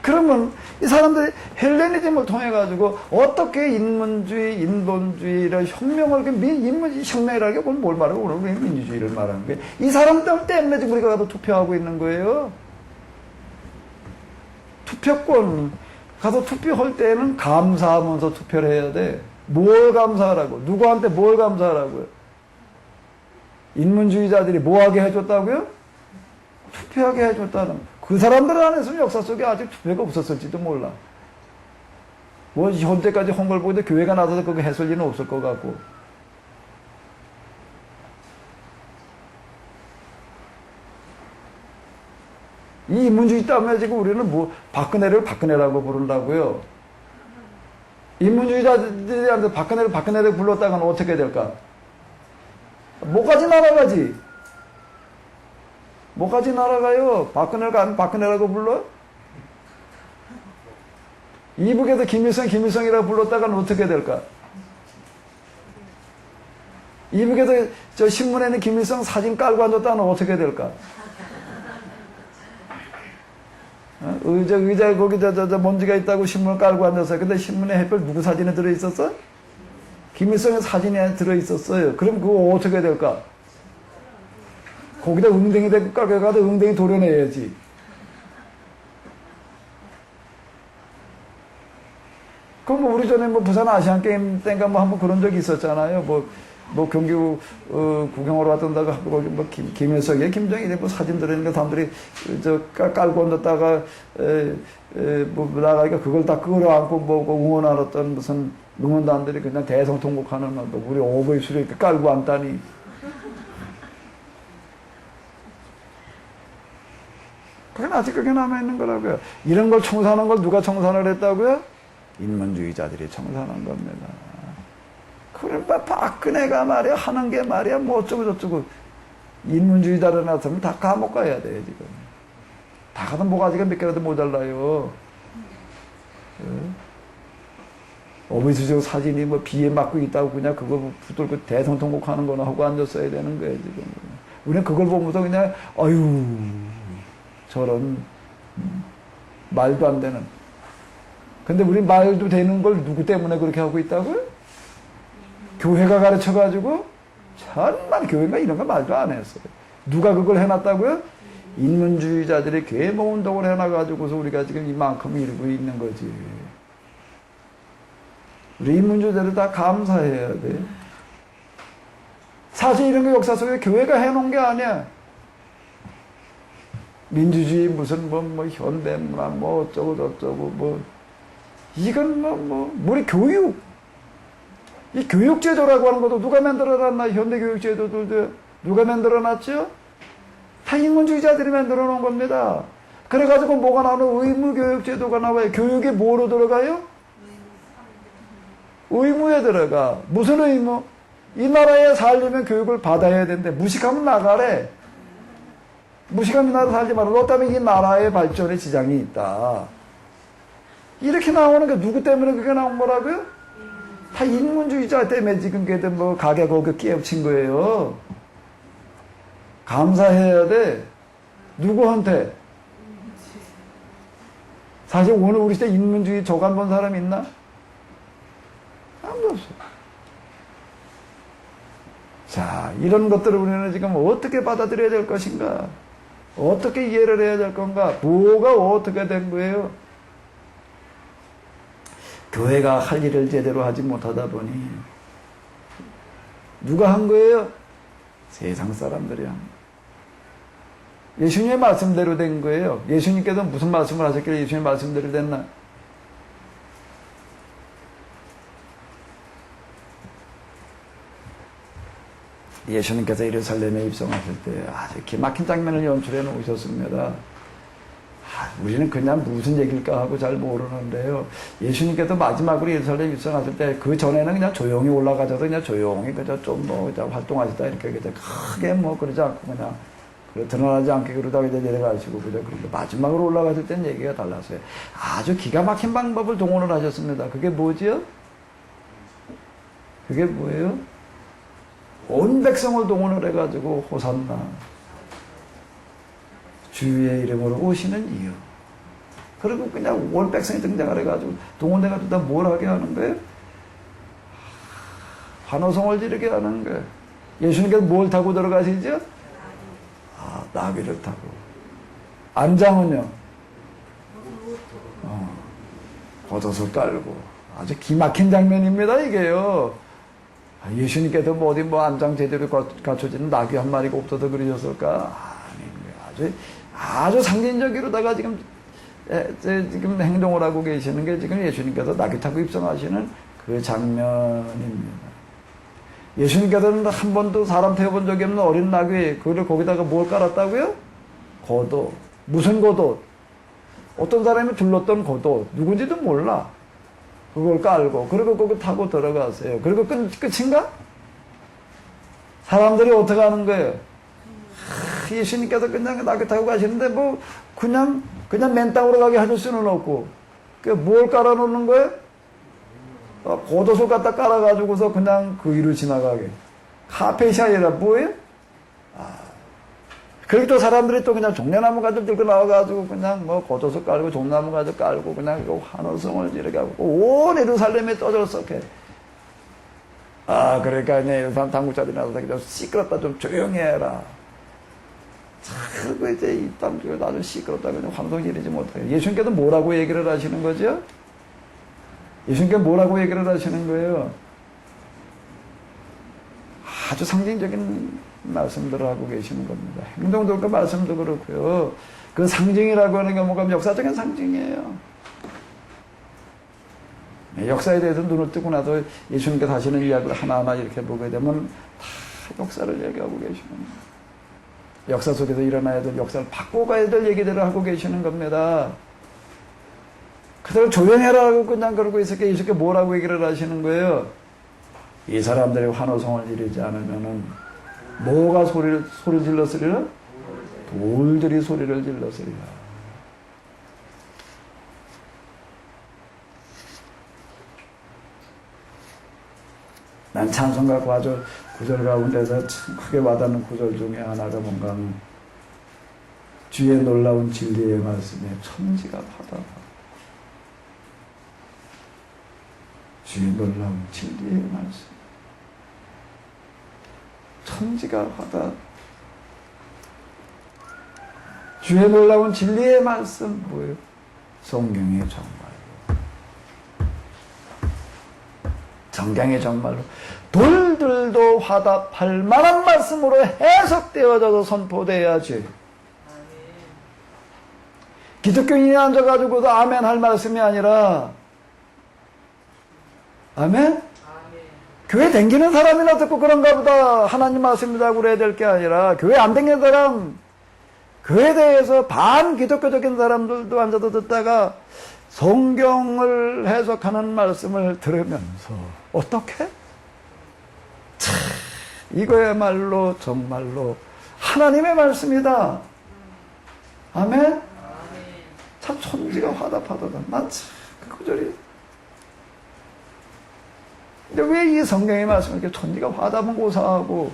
그러면 이 사람들이 헬레니즘을 통해 가지고 어떻게 인문주의, 인본주의를 혁명을 혁명이라는 게 뭘 말하고 우리 민주주의를 말하는 거예요. 이 사람들 때문에 지금 우리가 가서 투표하고 있는 거예요. 투표권 가서 투표할 때는 감사하면서 투표를 해야 돼. 뭘 감사하라고? 누구한테 뭘 감사하라고요? 인문주의자들이 뭐하게 해줬다고요? 투표하게 해줬다는. 그 사람들 안에서는 역사 속에 아직 투표가 없었을지도 몰라. 뭐 현재까지 한 걸 보는데 교회가 나서서 그거 했을 리는 없을 것 같고. 이 인문주의 때문에 지금 우리는 뭐 박근혜를 박근혜라고 부른다고요. 인문주의자들한테 박근혜를 불렀다가는 어떻게 될까? 뭐까지 날아가지? 뭐까지 날아가요? 박근혜라고 불러? 이북에서 김일성이라고 불렀다가는 어떻게 될까? 이북에서 저 신문에는 김일성 사진 깔고 앉았다는 어떻게 될까? 의자 거기 먼지가 있다고 신문을 깔고 앉았어요. 근데 신문에 햇별 누구 사진에 들어있었어? 김일성의 사진에 들어있었어요. 그럼 그거 어떻게 될까? 거기다 응댕이 대고 깔아가도 응댕이 도려내야지. 그럼 뭐 우리 전에 뭐 부산 아시안 게임 때인가 뭐 한번 그런 적이 있었잖아요. 뭐 경기 구경하러 왔던다고 거기 뭐 김일성에 김정일의 뭐 사진 들어있는 거 사람들이 저 깔고 앉았다가 뭐 나가니까 그걸 다 끌어안고 뭐 응원하랬던 무슨 응원단들이 그냥 대성통곡하는 뭐 우리 오버이 수레 이렇게 깔고 앉다니. 그건 아직 그게 남아있는 거라고요. 이런 걸 청산한 걸 누가 청산을 했다고요? 인문주의자들이 청산한 겁니다. 그러니까 박근혜가 말이야 하는 게 말이야 뭐 어쩌고 저쩌고 인문주의자로 나서면 다 감옥 가야 돼 지금. 다 가도 뭐가지가 몇 개라도 모자라요. 어비수저 사진이 뭐 비에 맞고 있다고 그냥 그거 붙들고 대성통곡하는 거나 하고 앉았어야 되는 거예요 지금. 우리는 그걸 보면서 그냥 아유 저런 말도 안 되는. 근데 우리 말도 되는 걸 누구 때문에 그렇게 하고 있다고요? 교회가 가르쳐가지고 정말 교회가 이런 거 말도 안 했어요. 누가 그걸 해놨다고요? 인문주의자들이 계몽운동을 해놔가지고서 우리가 지금 이만큼 이러고 있는 거지. 우리 인문주의자들 다 감사해야 돼. 사실 이런 거 역사 속에 교회가 해놓은 게 아니야. 민주주의 무슨 뭐 현대문화 뭐 어쩌고 저쩌고 뭐 이건 우리 교육. 이 교육제도라고 하는 것도 누가 만들어놨나? 현대교육제도도 누가 만들어놨죠? 다 인문주의자들이 만들어 놓은 겁니다. 그래가지고 뭐가 나오는 의무교육제도가 나와요. 교육이 뭐로 들어가요? 의무에 들어가. 무슨 의무? 이 나라에 살려면 교육을 받아야 되는데 무식하면 나가래. 무식하면 나라 살지 말아. 너 때문에 이 나라의 발전에 지장이 있다. 이렇게 나오는 게 누구 때문에 그게 나온 거라고요? 다 인문주의자 때문에 지금 걔들 뭐 가게 거기 끼어친 거예요. 감사해야 돼. 누구한테? 사실 오늘 우리 시대 인문주의 저간 본 사람 있나? 아무도 없어. 자, 이런 것들을 우리는 지금 어떻게 받아들여야 될 것인가? 어떻게 이해를 해야 될 건가? 뭐가 어떻게 된 거예요? 교회가 할 일을 제대로 하지 못하다 보니 누가 한 거예요? 세상 사람들이 한 거예요. 예수님의 말씀대로 된 거예요. 예수님께서 무슨 말씀을 하셨길래 예수님의 말씀대로 됐나? 예수님께서 예루살렘에 입성하실 때 아주 기막힌 장면을 연출해 놓으셨습니다. 우리는 그냥 무슨 얘기일까 하고 잘 모르는데요. 예수님께서 마지막으로 예루살렘 입성하실 때 그 전에는 그냥 조용히 올라가셔서 그냥 조용히 그저 좀 뭐 활동하시다 이렇게 그저 크게 뭐 그러지 않고 그냥 드러나지 않게 그러다가 이제 내려가시고 그저 그런데 마지막으로 올라가실 때는 얘기가 달랐어요. 아주 기가 막힌 방법을 동원을 하셨습니다. 그게 뭐지요? 그게 뭐예요? 온 백성을 동원을 해가지고 호산나 주의 이름으로 오시는 이유. 그리고 그냥 온 백성이 등장을 해가지고 동원해가지고 다 뭘 하게 하는 거예요? 환호성을 지르게 하는 거예요. 예수님께서 뭘 타고 들어가시죠? 나귀를 타고. 안장은요? 겉옷을 깔고. 아주 기막힌 장면입니다, 이게요. 예수님께서 뭐 어디 뭐 안장 제대로 갖춰지는 나귀 한 마리가 없어서 그러셨을까? 아닙니다. 아주 상징적으로다가 지금 행동을 하고 계시는 게 지금 예수님께서 나귀 타고 입성하시는 그 장면입니다. 예수님께서는 한 번도 사람 태워본 적이 없는 어린 나귀, 그걸 거기다가 뭘 깔았다고요? 겉옷. 무슨 겉옷? 어떤 사람이 둘렀던 겉옷. 누군지도 몰라. 그걸 깔고, 그리고 거기 타고 들어가세요. 그리고 끝인가? 사람들이 어떻게 하는 거예요? 예수님께서 그냥 나귀 타고 가시는데, 뭐, 그냥 맨 땅으로 가게 하실 수는 없고, 뭘 깔아놓는 거예요? 겉옷을 갖다 깔아가지고서 그냥 그 위로 지나가게. 카펫이 아니라 뭐예요? 그리고 또 사람들이 또 그냥 종려나무 가지고 들고 나와가지고 그냥 뭐 겉옷을 깔고 종나무 가지고 깔고 그냥 그 환호성을 이렇게 하고 온 예루살렘에 떠들썩해. 그러니까 이제 예루살렘 당국자들이 나서서 좀 시끄럽다, 좀 조용히 해라. 그리고 이제 이 땅쪽에 아주 시끄럽다, 그냥 환호성 지르지 못해요. 예수님께서 뭐라고 얘기를 하시는 거죠? 예수님께서 뭐라고 얘기를 하시는 거예요? 아주 상징적인 말씀들을 하고 계시는 겁니다. 행동도 그렇고 말씀도 그렇고요. 그 상징이라고 하는 게 뭔가 역사적인 상징이에요. 역사에 대해서 눈을 뜨고 나서 예수님께서 하시는 이야기를 하나하나 이렇게 보게 되면 다 역사를 얘기하고 계시는 거예요. 역사 속에서 일어나야 될, 역사를 바꿔가야 될 얘기들을 하고 계시는 겁니다. 그대로 조용해라고 그냥 그러고 있을게 예수께 뭐라고 얘기를 하시는 거예요? 이 사람들이 환호성을 지르지 않으면은 뭐가 소리를 질렀으리라? 돌들이 소리를 질렀으리라. 난 찬송가 아주 구절 가운데서 참 크게 와닿는 구절 중에 하나가 뭔가 하면 주의 놀라운 진리의 말씀에 천지가 바다. 주의 놀라운 진리의 말씀. 천지가 바다. 주의 놀라운 진리의 말씀 뭐예요? 성경의 정말로. 성경의 정말로. 돌들도 화답할 만한 말씀으로 해석되어져서 선포돼야지. 기독교인이 앉아가지고도 아멘 할 말씀이 아니라 아멘? 교회 댕기는 사람이나 듣고 그런가 보다 하나님 말씀이라고 그래야 될 게 아니라 교회 안 댕기는 사람, 교회에 대해서 반기독교적인 사람들도 앉아서 듣다가 성경을 해석하는 말씀을 들으면서 어떻게? 참, 이거야말로 정말로 하나님의 말씀이다. 아멘? 참 천지가 화답하더라. 난 참 그 구절이. 근데 왜 이 성경의 말씀을 이렇게 천지가 화답은 고사하고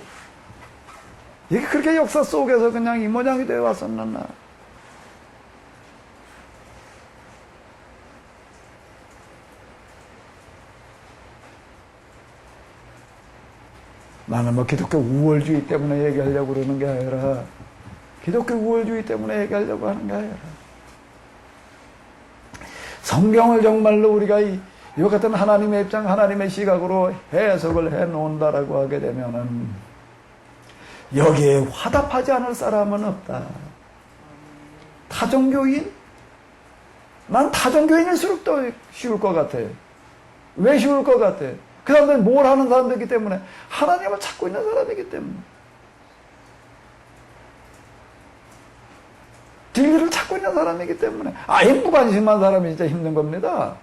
이게 그렇게 역사 속에서 그냥 이 모양이 되어 왔었나? 나는 뭐 기독교 우월주의 때문에 얘기하려고 그러는 게 아니라 기독교 우월주의 때문에 얘기하려고 하는 게 아니라 성경을 정말로 우리가 이 같은 하나님의 입장, 하나님의 시각으로 해석을 해 놓는다라고 하게 되면은 여기에 화답하지 않을 사람은 없다. 타종교인? 난 타종교인일수록 더 쉬울 것 같아. 왜 쉬울 것 같아? 그 사람들은 뭘 하는 사람들이기 때문에 하나님을 찾고 있는 사람이기 때문에 진리를 찾고 있는 사람이기 때문에 아예 무관심한 사람이 진짜 힘든 겁니다.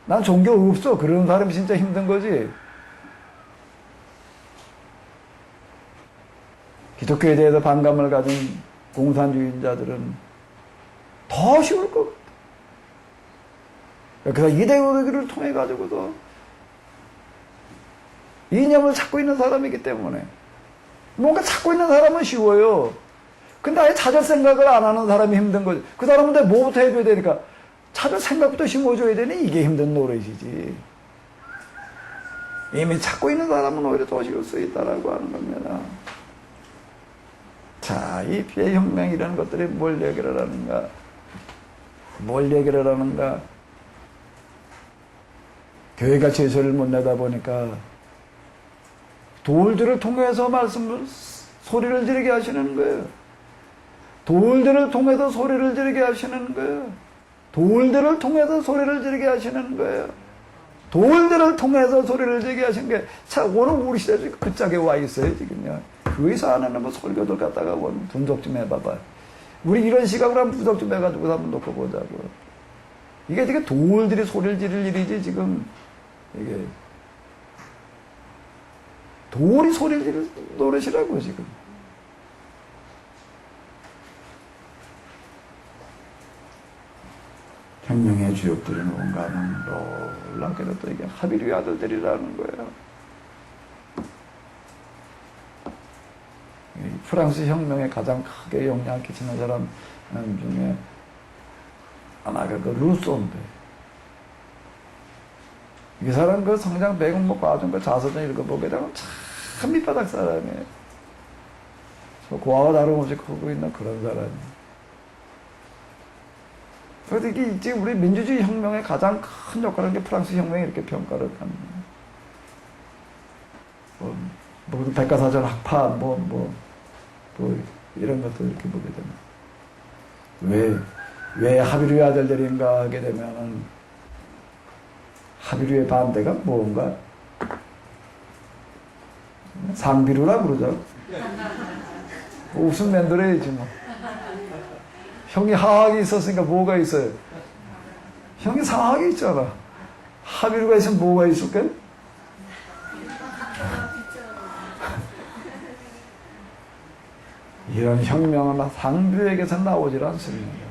난 종교 없어. 그런 사람이 진짜 힘든 거지. 기독교에 대해서 반감을 가진 공산주의자들은 더 쉬울 것 같아. 그래서 이데올로기를 통해 가지고서 이념을 찾고 있는 사람이기 때문에 뭔가 찾고 있는 사람은 쉬워요. 근데 아예 찾을 생각을 안 하는 사람이 힘든 거지. 그 사람한테 뭐부터 해줘야 되니까 찾을 생각부터 심어줘야 되니 이게 힘든 노릇이지. 이미 찾고 있는 사람은 오히려 더 쉬울 수 있다라고 하는 겁니다. 자, 이 피해 혁명이라는 것들이 뭘 얘기를 하는가? 뭘 얘기를 하는가? 교회가 제소를 못 내다 보니까 돌들을 통해서 말씀을 소리를 지르게 하시는 거예요. 돌들을 통해서 소리를 지르게 하시는 거예요. 돌들을 통해서 소리를 지르게 하시는 거예요. 돌들을 통해서 소리를 지르게 하신 게, 자, 오늘 우리 시대에 그 짝에 와 있어요, 지금요. 그 의사 안에는 뭐 설교들 갖다가 분석 좀 해봐봐. 우리 이런 시각으로 한번 분석 좀 해가지고 한번 놓고 보자고. 이게 되게 돌들이 소리를 지를 일이지, 지금. 이게. 돌이 소리를 지를 노릇이라고, 지금. 혁명의 주역들은 뭔가는 놀랍게도 또 이게 하비르의 아들들이라는 거예요. 프랑스 혁명에 가장 크게 영향을 끼치는 사람 중에 하나가 그 루소인데, 이 사람 그 성장 배경 뭐 과정 그 자서전 읽어보게 되면 참 밑바닥 사람이에요. 고아와 다름없이 크고 있는 그런 사람이에요. 그래서 이게 지금 우리 민주주의 혁명의 가장 큰 역할을 한 게 프랑스 혁명이 이렇게 평가를 합니다. 백과사전 학파, 이런 것도 이렇게 보게 됩니다. 왜 하비르의 아들들인가 하게 되면은, 하비르의 반대가 뭔가? 상비루라 그러죠. 웃음 맨들어야지 뭐. 형이 하악이 있었으니까 뭐가 있어요? 형이 상악이 있잖아. 하비루가 있으면 뭐가 있을까? 이런 혁명은 상비루에게서 나오질 않습니다.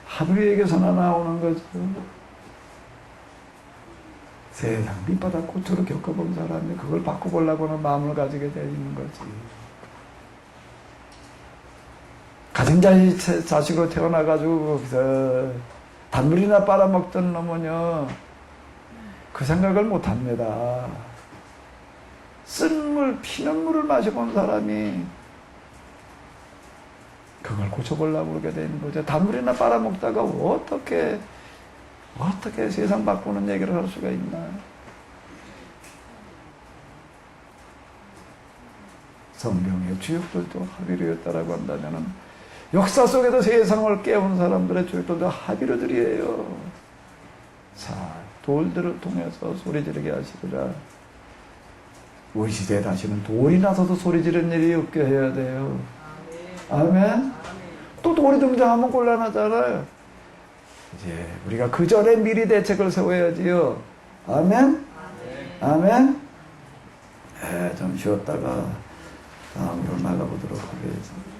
하비루에게서나 나오는 거죠. 세상 밑바닥 고초를 겪어본 사람이 그걸 바꿔보려고 하는 마음을 가지게 되어 있는 거지. 가진 자식으로 태어나가지고 거기서 단물이나 빨아먹던 놈은요, 그 생각을 못 합니다. 쓴 물, 피눈물을 마셔본 사람이 그걸 고쳐보려고 그러게 되는 거죠. 단물이나 빨아먹다가 어떻게 세상 바꾸는 얘기를 할 수가 있나. 성경의 주역들도 하비르였다라고 한다면은 역사 속에도 세상을 깨운 사람들의 주역들도 하비르들이에요. 자, 돌들을 통해서 소리 지르게 하시리라. 우리 시대에 다시는 돌이 나서도 소리 지르는 일이 없게 해야 돼요. 아멘. 또 돌이 등장하면 곤란하잖아요. 이제 우리가 그 전에 미리 대책을 세워야지요. 아멘. 아멘. 좀 쉬었다가 다음으로 나가보도록 하겠습니다.